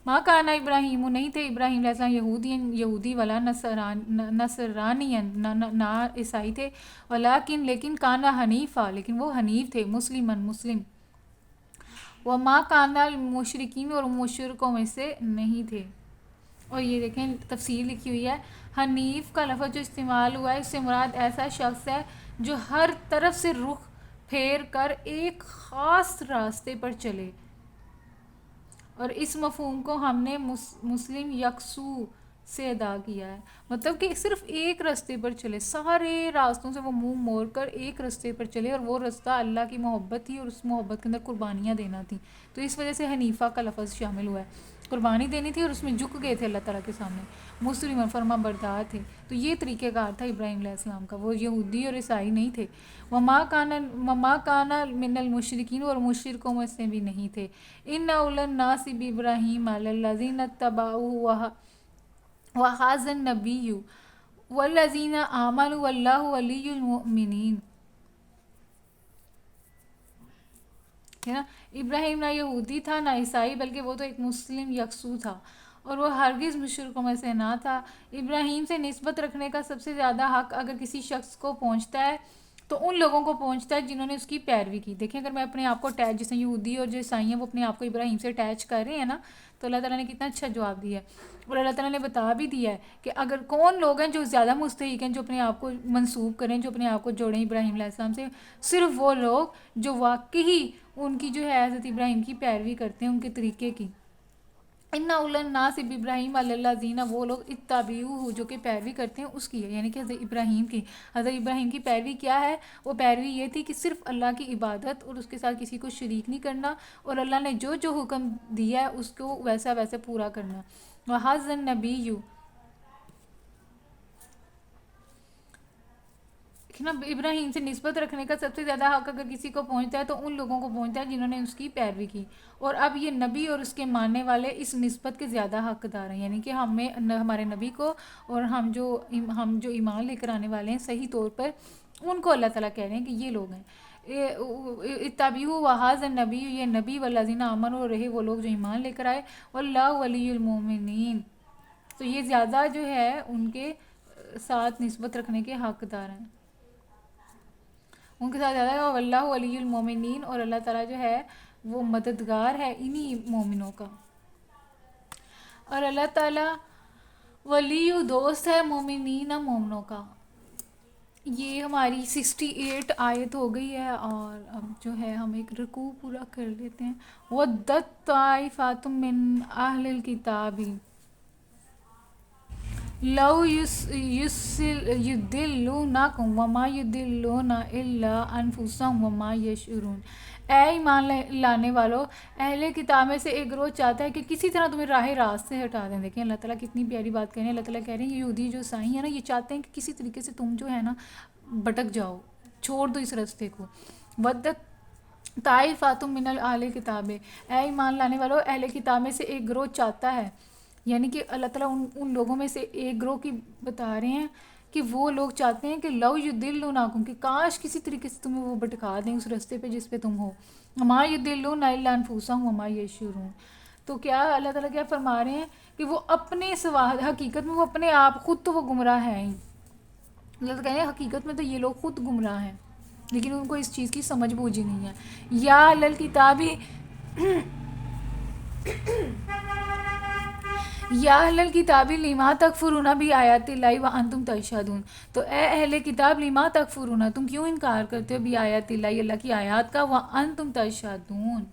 Speaker 1: ماں کانا ابراہیم نہیں تھے ابراہیم علیہ السلام یہودی والا نصرانی نہ عیسائی تھے لیکن کانا حنیفہ لیکن وہ حنیف تھے مسلم. وہ ماں کانا المشرکین اور مشرکوں میں سے نہیں تھے. اور یہ دیکھیں تفسیر لکھی ہوئی ہے حنیف کا لفظ جو استعمال ہوا ہے اس سے مراد ایسا شخص ہے جو ہر طرف سے رخ پھیر کر ایک خاص راستے پر چلے. اور اس مفہوم کو ہم نے مسلم یکسو سے ادا کیا ہے. مطلب کہ صرف ایک راستے پر چلے سارے راستوں سے وہ منہ موڑ کر ایک راستے پر چلے اور وہ راستہ اللہ کی محبت تھی اور اس محبت کے اندر قربانیاں دینا تھی. تو اس وجہ سے حنیفہ کا لفظ شامل ہوا ہے. قربانی دینی تھی اور اس میں جھک گئے تھے اللہ تعالیٰ کے سامنے مسلم فرما بردار تھے. تو یہ طریقہ کار تھا ابراہیم علیہ السلام کا. وہ یہودی اور عیسائی نہیں تھے. وما کانا من المشرکین اور مشرکوں میں سے بھی نہیں تھے. ان اول الناس بابراہیم الذین اتبعوہ وہذا النبی والذین آمنوا واللہ ولی المؤمنین. ہے نا ابراہیم نہ یہودی تھا نہ عیسائی بلکہ وہ تو ایک مسلم یکسو تھا اور وہ ہرگز مشرکوں میں سے نہ تھا. ابراہیم سے نسبت رکھنے کا سب سے زیادہ حق اگر کسی شخص کو پہنچتا ہے تو ان لوگوں کو پہنچتا ہے جنہوں نے اس کی پیروی کی. دیکھیں اگر میں اپنے آپ کو اٹیچ جیسے یہودی اور جو عیسائی ہیں وہ اپنے آپ کو ابراہیم سے اٹیچ کر رہے ہیں نا تو اللہ تعالیٰ نے کتنا اچھا جواب دیا ہے. اور اللہ تعالیٰ نے بتا بھی دیا ہے کہ اگر کون لوگ ہیں جو زیادہ مستحق ہیں جو اپنے آپ کو منسوب کریں جو اپنے آپ کو جوڑیں ابراہیم علیہ السلام سے صرف وہ لوگ جو واقعی ان کی جو ہے حضرت ابراہیم کی پیروی کرتے ہیں ان کے طریقے کی. ان اول الناس ابراہیم الذین وہ لوگ اتبعوہ جو کہ پیروی کرتے ہیں اس کی ہے یعنی کہ حضرت ابراہیم کی. حضرت ابراہیم کی پیروی کیا ہے وہ پیروی یہ تھی کہ صرف اللہ کی عبادت اور اس کے ساتھ کسی کو شریک نہیں کرنا اور اللہ نے جو حکم دیا ہے اس کو ویسا پورا کرنا. وہذا النبی نا ابراہیم سے نسبت رکھنے کا سب سے زیادہ حق اگر کسی کو پہنچتا ہے تو ان لوگوں کو پہنچتا ہے جنہوں نے اس کی پیروی کی. اور اب یہ نبی اور اس کے ماننے والے اس نسبت کے زیادہ حقدار ہیں یعنی کہ ہمیں ہمارے نبی کو اور ہم جو ایمان لے کر آنے والے ہیں صحیح طور پر ان کو اللہ تعالیٰ کہہ رہے ہیں کہ یہ لوگ ہیں. اتبعوا وہذا النبی یہ نبی والذین آمنوا رہے وہ لوگ جو ایمان لے کر آئے واللہ ولی المؤمنین. تو یہ زیادہ جو ہے ان کے ساتھ نسبت رکھنے کے حقدار ہیں ان کے ساتھ زیادہ ہے. واللہ ولی المومنین اور اللہ تعالیٰ جو ہے وہ مددگار ہے انہی مومنوں کا. اور اللہ تعالیٰ ولی دوست ہے مومنین مومنوں کا. یہ ہماری 68 آیت ہو گئی ہے اور اب جو ہے ہم ایک رکوع پورا کر لیتے ہیں. وَدَّتْ طَائِفَةٌ مِّنْ أَهْلِ الْكِتَابِ لَوْ يُضِلُّونَكُمْ وَمَا يُضِلُّونَ إِلَّا أَنفُسَهُمْ وَمَا يَشْعُرُونَ. اے ایمان لانے والو اہل کتاب میں سے ایک گروہ چاہتا ہے کہ کسی طرح تمہیں راہ راست سے ہٹا دیں. دیکھیں اللہ تعالیٰ کتنی پیاری بات کہہ رہے ہیں. اللہ تعالیٰ کہہ رہے ہیں یہ یہودی جو عیسائی ہیں نا یہ چاہتے ہیں کہ کسی طریقے سے تم جو ہے نا بھٹک جاؤ چھوڑ دو اس راستے کو. وَدَّتْ طَائِفَةٌ مِّنَ أَهْلِ الْكِتَابِ اے ایمان لانے والو اہل کتاب میں سے ایک گروہ چاہتا ہے یعنی کہ اللہ تعالیٰ ان لوگوں میں سے ایک گروہ کی بتا رہے ہیں کہ وہ لوگ چاہتے ہیں کہ لو یضلونکم، کہ کاش کسی طریقے سے تمہیں وہ بھٹکا دیں اس راستے پہ جس پہ تم ہو. وما یضلون الا انفسهم وما یشعرون. تو کیا اللہ تعالیٰ کیا فرما رہے ہیں کہ وہ اپنے سوا، حقیقت میں وہ اپنے آپ خود تو وہ گمراہ ہیں ہی. اللہ تعالیٰ کہہ رہے ہیں حقیقت میں تو یہ لوگ خود گمراہ ہیں، لیکن ان کو اس چیز کی سمجھ بوجھ ہی نہیں ہے. یا اہل الکتاب، یا اہل الکتاب لما تکفرون بآیات اللہ وانتم تشہدون. تو اے اہل کتاب لما تکفرون، تم کیوں انکار کرتے ہو بآیات اللہ، اللہ کی آیات کا، وانتم تشہدون،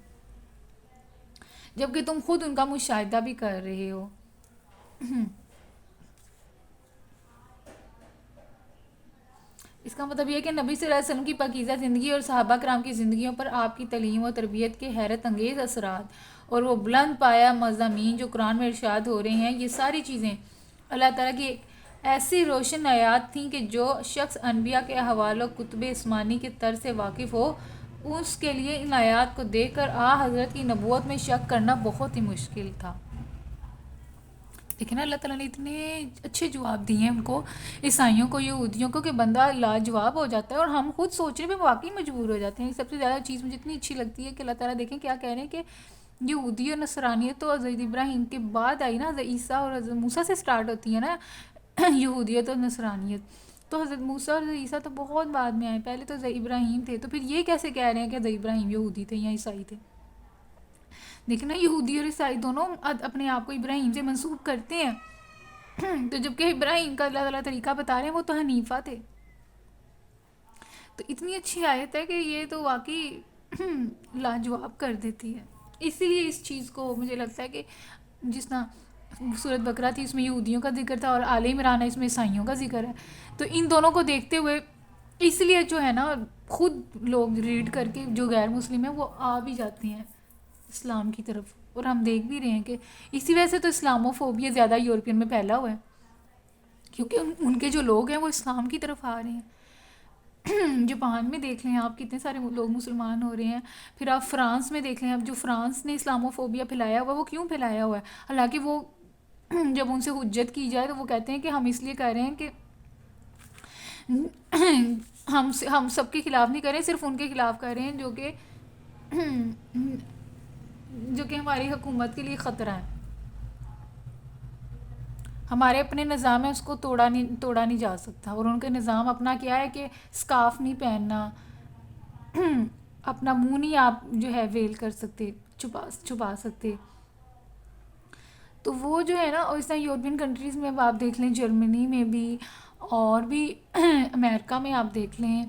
Speaker 1: جبکہ تم خود ان کا مشاہدہ بھی کر رہے ہو. اس کا مطلب یہ ہے کہ نبی صلی اللہ علیہ وسلم کی پاکیزہ زندگی اور صحابہ کرام کی زندگیوں پر آپ کی تعلیم و تربیت کے حیرت انگیز اثرات اور وہ بلند پایا مضامین جو قرآن میں ارشاد ہو رہے ہیں، یہ ساری چیزیں اللہ تعالیٰ کی ایک ایسی روشن آیات تھیں کہ جو شخص انبیاء کے احوال و کتب آسمانی کے طرز سے واقف ہو، اس کے لیے ان آیات کو دیکھ کر حضرت کی نبوت میں شک کرنا بہت ہی مشکل تھا. لیکن اللہ تعالیٰ نے اتنے اچھے جواب دیے ہیں ان کو، عیسائیوں کو، یہودیوں کو، کہ بندہ لاجواب ہو جاتا ہے اور ہم خود سوچنے پہ واقعی مجبور ہو جاتے ہیں. سب سے زیادہ چیز مجھے اتنی اچھی لگتی ہے کہ اللہ تعالیٰ دیکھیں کیا کہہ رہے ہیں کہ یہودی اور نصرانیت تو حضرت ابراہیم کے بعد آئی نا، حضرت عیسیٰ اور حضرت موسیٰ سے سٹارٹ ہوتی ہے نا یہودیت اور نصرانیت. تو حضرت موسیٰ اور حضرت عیسیٰ تو بہت بعد میں آئے، پہلے تو حضرت ابراہیم تھے. تو پھر یہ کیسے کہہ رہے ہیں کہ حضرت ابراہیم یہودی تھے یا عیسائی تھے؟ دیکھنا یہودی اور عیسائی دونوں اپنے آپ کو ابراہیم سے منسوب کرتے ہیں. تو جب کہ ابراہیم کا اللہ تعالیٰ طریقہ بتا رہے ہیں وہ تو حنیفہ تھے. تو اتنی اچھی آیت ہے کہ یہ تو واقعی لاجواب کر دیتی ہے. اسی لیے اس چیز کو مجھے لگتا ہے کہ جس طرح سورۃ بقرہ تھی اس میں یہودیوں کا ذکر تھا اور آل عمران ہے اس میں عیسائیوں کا ذکر ہے، تو ان دونوں کو دیکھتے ہوئے اس لیے جو ہے نا خود لوگ ریڈ کر کے جو غیر مسلم ہیں وہ آ بھی جاتے ہیں اسلام کی طرف. اور ہم دیکھ بھی رہے ہیں کہ اسی وجہ سے تو اسلامو فوبیا زیادہ یورپین میں پھیلا ہوا ہے، کیونکہ ان کے جو لوگ ہیں وہ اسلام کی طرف آ رہے ہیں. جاپان میں دیکھ لیں آپ کتنے سارے لوگ مسلمان ہو رہے ہیں. پھر آپ فرانس میں دیکھ لیں، اب جو فرانس نے اسلامو فوبیا پھیلایا ہوا ہے وہ کیوں پھیلایا ہوا ہے؟ حالانکہ وہ جب ان سے حجت کی جائے تو وہ کہتے ہیں کہ ہم اس لیے کہہ رہے ہیں کہ ہم سب کے خلاف نہیں کر رہے، صرف ان کے خلاف کر رہے ہیں جو کہ ہماری حکومت کے لیے خطرہ ہے. ہمارے اپنے نظام ہے اس کو توڑا نہیں جا سکتا، اور ان کا نظام اپنا کیا ہے کہ سکارف نہیں پہننا، اپنا منہ نہیں آپ جو ہے ویل کر سکتے، چھپا سکتے. تو وہ جو ہے نا، اور اس طرح یورپین کنٹریز میں اب آپ دیکھ لیں، جرمنی میں بھی اور بھی امریکہ میں آپ دیکھ لیں،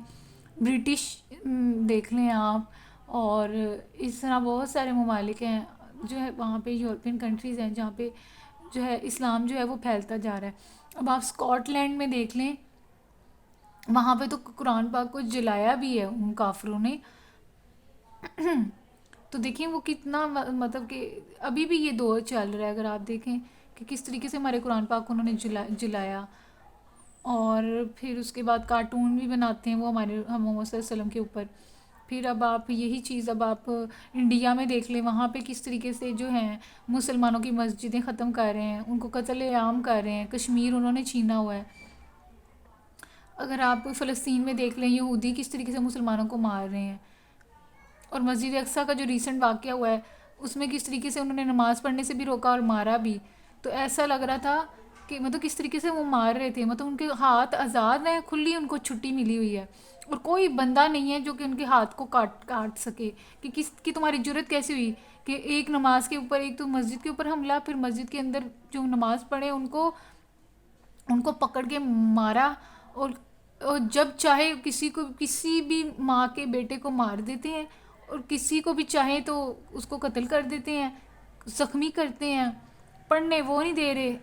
Speaker 1: برٹش دیکھ لیں آپ، اور اس طرح بہت سارے ممالک ہیں جو ہے وہاں پہ یورپین کنٹریز ہیں جہاں پہ جو ہے اسلام جو ہے وہ پھیلتا جا رہا ہے. اب آپ اسکاٹ لینڈ میں دیکھ لیں، وہاں پہ تو قرآن پاک کو جلایا بھی ہے ان کافروں نے. تو دیکھیں وہ کتنا مطلب کہ ابھی بھی یہ دور چل رہا ہے. اگر آپ دیکھیں کہ کس طریقے سے ہمارے قرآن پاک کو انہوں نے جلایا، اور پھر اس کے بعد کارٹون بھی بناتے ہیں وہ ہمارے محمد صلی اللہ علیہ وسلم کے اوپر. پھر اب آپ یہی چیز اب آپ انڈیا میں دیکھ لیں، وہاں پہ کس طریقے سے جو ہیں مسلمانوں کی مسجدیں ختم کر رہے ہیں، ان کو قتل عام کر رہے ہیں، کشمیر انہوں نے چھینا ہوا ہے. اگر آپ فلسطین میں دیکھ لیں، یہودی کس طریقے سے مسلمانوں کو مار رہے ہیں. اور مسجد اقصیٰ کا جو ریسنٹ واقعہ ہوا ہے اس میں کس طریقے سے انہوں نے نماز پڑھنے سے بھی روکا اور مارا بھی. تو ایسا لگ رہا تھا کہ مطلب کس طریقے سے وہ مار رہے تھے، مطلب ان کے ہاتھ آزاد ہیں، کھلی ان کو چھٹی ملی ہوئی ہے، اور کوئی بندہ نہیں ہے جو کہ ان کے ہاتھ کو کاٹ سکے. کہ تمہاری جرت کیسی ہوئی کہ ایک نماز کے اوپر، ایک تو مسجد کے اوپر حملہ، پھر مسجد کے اندر جو نماز پڑھے ان کو پکڑ کے مارا، اور جب چاہے کسی بھی ماں کے بیٹے کو مار دیتے ہیں، اور کسی کو بھی چاہے تو اس کو قتل کر دیتے ہیں، زخمی کرتے ہیں. پڑھنے وہ نہیں دے رہے.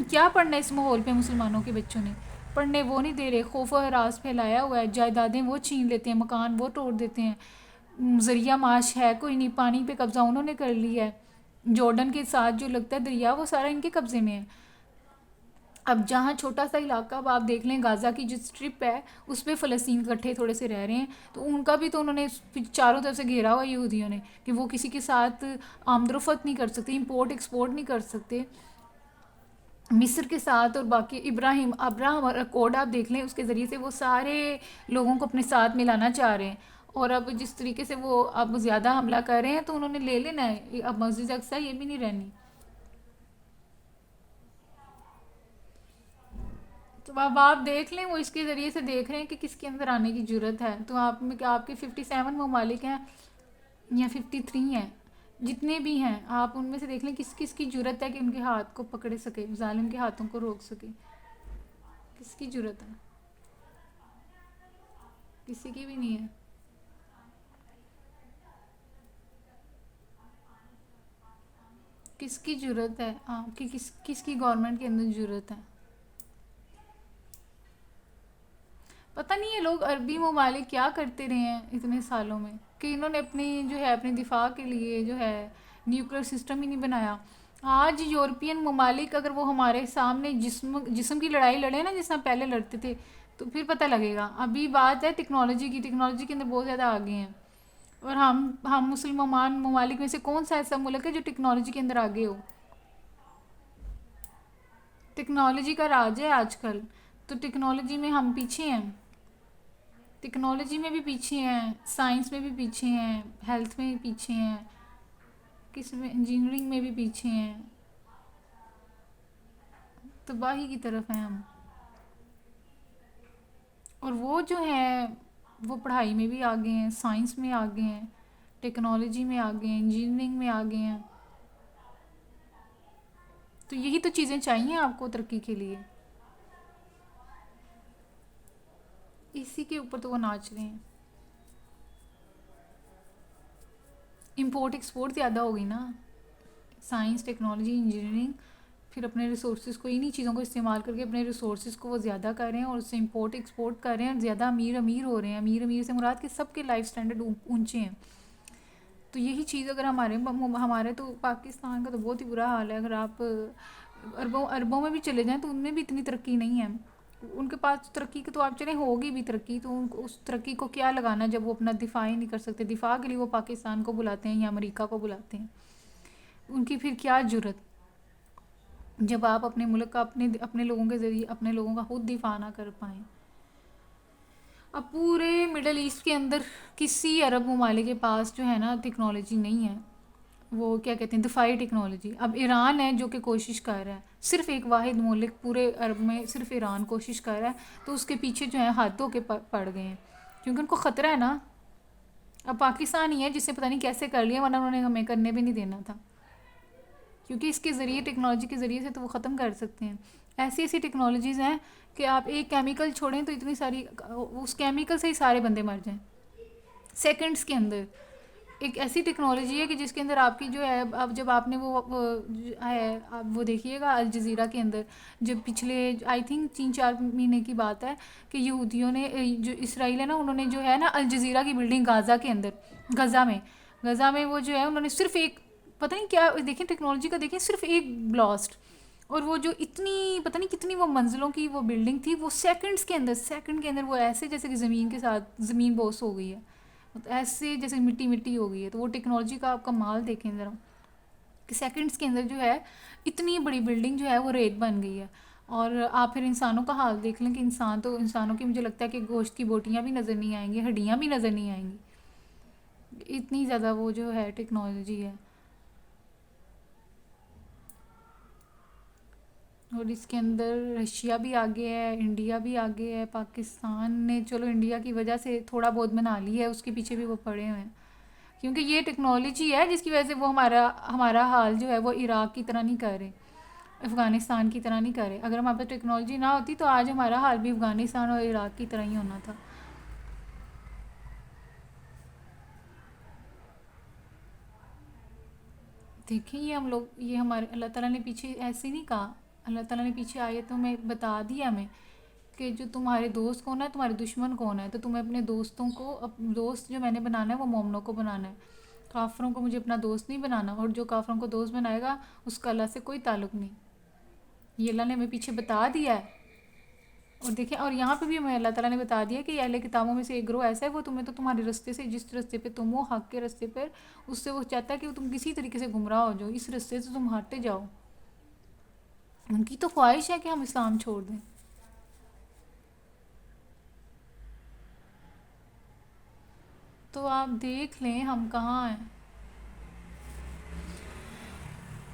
Speaker 1: کیا پڑھنا ہے اس ماحول پہ مسلمانوں کے بچوں نے؟ پڑھنے وہ نہیں دے رہے، خوف و ہراس پھیلایا ہوا ہے، جائیدادیں وہ چھین لیتے ہیں، مکان وہ توڑ دیتے ہیں، ذریعہ معاش ہے کوئی نہیں، پانی پہ قبضہ انہوں نے کر لیا ہے. جارڈن کے ساتھ جو لگتا ہے دریا وہ سارا ان کے قبضے میں ہے. اب جہاں چھوٹا سا علاقہ اب آپ دیکھ لیں، غازہ کی جو اسٹرپ ہے اس پہ فلسطین کٹھے تھوڑے سے رہ رہے ہیں، تو ان کا بھی تو انہوں نے چاروں طرف سے گھیرا ہوا یہودیوں نے کہ وہ کسی کے ساتھ آمد و رفت نہیں کر سکتے، امپورٹ ایکسپورٹ نہیں کر سکتے. مصر کے ساتھ اور باقی ابراہم اور اکوڈ آپ دیکھ لیں، اس کے ذریعے سے وہ سارے لوگوں کو اپنے ساتھ ملانا چاہ رہے ہیں، اور اب جس طریقے سے وہ اب زیادہ حملہ کر رہے ہیں تو انہوں نے لے لینا ہے اب مسجد اقصیٰ، یہ بھی نہیں رہنی۔ تو اب آپ دیکھ لیں، وہ اس کے ذریعے سے دیکھ رہے ہیں کہ کس کے اندر آنے کی جرت ہے، تو آپ میں آپ کے 57 ممالک ہیں یا 53 ہیں، جتنے بھی ہیں آپ ان میں سے دیکھ لیں کس کس کی جرت ہے کہ ان کے ہاتھ کو پکڑ سکے، ظالم کے ہاتھوں کو روک سکے، کس کی جرت ہے؟ کسی کی بھی نہیں ہے۔ کس کی جرت ہے آپ کی، کس کس کی گورنمنٹ کے اندر جرت ہے؟ پتہ نہیں یہ لوگ عربی ممالک کیا کرتے رہے ہیں اتنے سالوں میں، کہ انہوں نے اپنی جو ہے اپنے دفاع کے لیے جو ہے نیوکلیر سسٹم ہی نہیں بنایا۔ آج یورپین ممالک اگر وہ ہمارے سامنے جسم کی لڑائی لڑے نا جس طرح پہلے لڑتے تھے، تو پھر پتہ لگے گا۔ ابھی بات ہے ٹیکنالوجی کی، ٹیکنالوجی کے اندر بہت زیادہ آگے ہیں، اور ہم مسلمان ممالک میں سے کون سا ایسا ملک ہے جو ٹیکنالوجی کے اندر آگے ہو؟ ٹیکنالوجی کا راج ہے آج کل، تو ٹیکنالوجی میں ہم پیچھے ہیں، ٹیکنالوجی میں بھی پیچھے ہیں، سائنس میں بھی پیچھے ہیں، ہیلتھ میں بھی پیچھے ہیں، کس میں انجینئرنگ میں بھی پیچھے ہیں، تباہی کی طرف ہیں ہم۔ اور وہ جو ہیں وہ پڑھائی میں بھی آگے ہیں، سائنس میں آگے ہیں، ٹیکنالوجی میں آگے ہیں، انجینئرنگ میں آگے ہیں، تو یہی تو چیزیں چاہیے آپ کو ترقی کے لیے، اسی کے اوپر تو وہ ناچ رہے ہیں۔ امپورٹ ایکسپورٹ زیادہ ہوگی نا، سائنس ٹیکنالوجی انجینئرنگ، پھر اپنے ریسورسز کو انہی چیزوں کو استعمال کر کے اپنے ریسورسز کو وہ زیادہ کر رہے ہیں اور اس سے امپورٹ ایکسپورٹ کر رہے ہیں، اور زیادہ امیر ہو رہے ہیں۔ امیر سے مراد کہ سب کے لائف سٹینڈرڈ اونچے ہیں، تو یہی چیز اگر ہمارے تو پاکستان کا تو بہت ہی برا حال ہے، اگر آپ اربوں میں بھی چلے جائیں تو ان میں بھی اتنی ترقی نہیں ہے، ان کے پاس ترقی کی تو آپ چلیں ہوگی بھی ترقی، تو ان کو اس ترقی کو کیا لگانا جب وہ اپنا دفاع ہی نہیں کر سکتے، دفاع کے لیے وہ پاکستان کو بلاتے ہیں یا امریکہ کو بلاتے ہیں، ان کی پھر کیا جرت جب آپ اپنے ملک کا اپنے لوگوں کے ذریعے اپنے لوگوں کا خود دفاع نہ کر پائیں۔ اب پورے مڈل ایسٹ کے اندر کسی عرب ممالک کے پاس جو ہے نا ٹیکنالوجی نہیں ہے، وہ کیا کہتے ہیں دفاعی ٹیکنالوجی۔ اب ایران ہے جو کہ کوشش کر رہا ہے، صرف ایک واحد ملک پورے عرب میں صرف ایران کوشش کر رہا ہے، تو اس کے پیچھے جو ہے ہاتھ دھو کے پڑ گئے ہیں، کیونکہ ان کو خطرہ ہے نا۔ اب پاکستان ہی ہے جسے پتہ نہیں کیسے کر لیا، ورنہ انہوں نے ہمیں کرنے بھی نہیں دینا تھا، کیونکہ اس کے ذریعے ٹیکنالوجی کے ذریعے سے تو وہ ختم کر سکتے ہیں۔ ایسی ایسی ٹیکنالوجیز ہیں کہ آپ ایک کیمیکل چھوڑیں تو اتنی ساری اس کیمیکل سے ہی سارے بندے مر جائیں سیکنڈز کے اندر۔ ایک ایسی ٹیکنالوجی ہے کہ جس کے اندر آپ کی جو ہے، اب جب آپ نے ہے آپ وہ دیکھیے گا الجزیرہ کے اندر، جب پچھلے آئی تھنک 3-4 مہینے کی بات ہے کہ یہودیوں نے جو اسرائیل ہے نا، انہوں نے جو ہے نا الجزیرہ کی بلڈنگ غزہ میں وہ جو ہے انہوں نے صرف ایک پتہ نہیں کیا دیکھیں ٹیکنالوجی کا، دیکھیں صرف ایک بلاسٹ، اور وہ جو اتنی پتہ نہیں کتنی وہ منزلوں کی وہ بلڈنگ تھی، وہ سیکنڈ کے اندر وہ ایسے جیسے کہ زمین کے ساتھ زمین بوس ہو گئی ہے، ایسے جیسے مٹی مٹی ہو گئی ہے۔ تو وہ ٹیکنالوجی کا آپ کمال دیکھیں ذرا کہ سیکنڈز کے اندر جو ہے اتنی بڑی بلڈنگ جو ہے وہ ریت بن گئی ہے۔ اور آپ پھر انسانوں کا حال دیکھ لیں کہ انسانوں کی مجھے لگتا ہے کہ گوشت کی بوٹیاں بھی نظر نہیں آئیں گی، ہڈیاں بھی نظر نہیں آئیں گی، اتنی زیادہ وہ جو ہے ٹیکنالوجی ہے۔ اور اس کے اندر رشیا بھی آگے ہے، انڈیا بھی آگے ہے، پاکستان نے چلو انڈیا کی وجہ سے تھوڑا بہت بنا لی ہے، اس کے پیچھے بھی وہ پڑے ہوئے ہیں، کیونکہ یہ ٹیکنالوجی ہے جس کی وجہ سے وہ ہمارا حال جو ہے وہ عراق کی طرح نہیں کر رہے، افغانستان کی طرح نہیں کر رہے۔ اگر ہمارے پاس ٹیکنالوجی نہ ہوتی تو آج ہمارا حال بھی افغانستان اور عراق کی طرح ہی ہونا تھا۔ دیکھیں یہ ہمارے اللہ تعالیٰ نے پیچھے ایسے نہیں کہا، اللہ تعالیٰ نے پیچھے آیتوں میں بتا دیا ہمیں کہ جو تمہارے دوست کون ہے، تمہارے دشمن کون ہے، تو تمہیں اپنے دوستوں کو دوست جو میں نے بنانا ہے وہ مومنوں کو بنانا ہے، کافروں کو مجھے اپنا دوست نہیں بنانا، اور جو کافروں کو دوست بنائے گا اس کا اللہ سے کوئی تعلق نہیں، یہ اللہ نے ہمیں پیچھے بتا دیا ہے۔ اور دیکھیں، اور یہاں پہ بھی ہمیں اللہ تعالیٰ نے بتا دیا کہ یہ اہل کتابوں میں سے ایک گروہ ایسا ہے، وہ تمہیں تو تمہارے رستے سے جس رستے پہ تم ہو حق کے رستے پر، اس سے وہ چاہتا ہے کہ تم کسی طریقے سے گمراہ ہو جاؤ، اس رستے سے تم ہٹتے جاؤ، ان کی تو خواہش ہے کہ ہم اسلام چھوڑ دیں. تو آپ دیکھ لیں ہم کہاں ہیں،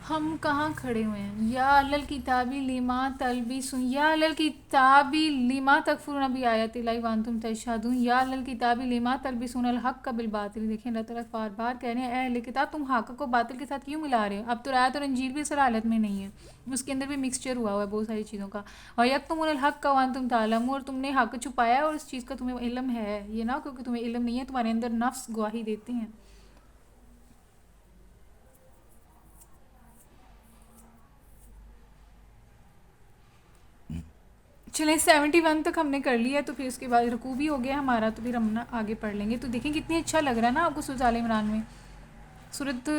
Speaker 1: ہم کہاں کھڑے ہوئے ہیں. یا الل کتابی لما تلبسون، یا الل کتابی لما تکفرون بآیات اللہ وانتم تشہدون، یا الل کتابی لما تلبسون الحق بالباطل. دیکھیں اللہ تعالیٰ بار بار کہہ رہے ہیں اے اہل کتاب تم حق کو باطل کے ساتھ کیوں ملا رہے ہو. اب تورات اور انجیل بھی اصل حالت میں نہیں ہے، اس کے اندر بھی مکسچر ہوا ہے بہت ساری چیزوں کا. وَيَكْتُمُونَ الْحَقَّ وَأَنْتُمْ تَعْلَمُونَ، اور تم نے حق چھپایا ہے اور اس چیز کا تمہیں علم ہے. یہ نہ کیونکہ تمہیں علم نہیں ہے، تمہارے اندر نفس گواہی دیتے ہیں. چلیں 71 تک ہم نے کر لیا، تو پھر اس کے بعد رکوع بھی ہو گیا ہمارا، تو پھر ہم نا آگے پڑھ لیں گے. تو دیکھیں کتنی اچھا لگ رہا ہے نا آپ کو سورۃ آل عمران میں. سورۃ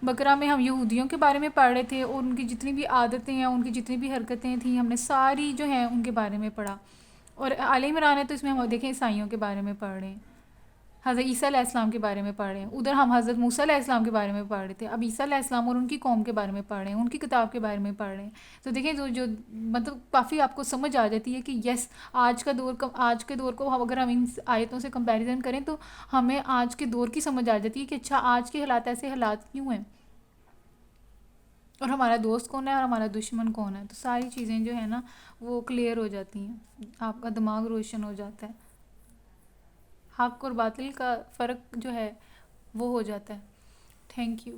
Speaker 1: بقرہ میں ہم یہودیوں کے بارے میں پڑھ رہے تھے، اور ان کی جتنی بھی عادتیں ہیں، ان کی جتنی بھی حرکتیں تھیں، ہم نے ساری جو ہیں ان کے بارے میں پڑھا. اور آل عمران ہے تو اس میں ہم دیکھیں عیسائیوں کے بارے میں پڑھ رہے ہیں، حضرت عیسیٰ علیہ السلام کے بارے میں پڑھ رہے ہیں. ادھر ہم حضرت موسیٰ علیہ السلام کے بارے میں پڑھ رہے تھے، اب عیسیٰ علیہ السلام اور ان کی قوم کے بارے میں پڑھ رہے ہیں، ان کی کتاب کے بارے میں پڑھ رہے ہیں. تو دیکھیں جو مطلب کافی آپ کو سمجھ آ جاتی ہے کہ یس، آج کے دور کو اگر ہم ان آیتوں سے کمپیریزن کریں تو ہمیں آج کے دور کی سمجھ آ جاتی ہے کہ اچھا آج کے حالات ایسے حالات کیوں ہیں، اور ہمارا دوست کون ہے اور ہمارا دشمن کون ہے. تو ساری چیزیں جو ہے نا وہ کلیئر ہو جاتی ہیں، آپ کا دماغ روشن ہو جاتا ہے، حق اور باطل کا فرق جو ہے وہ ہو جاتا ہے. Thank you.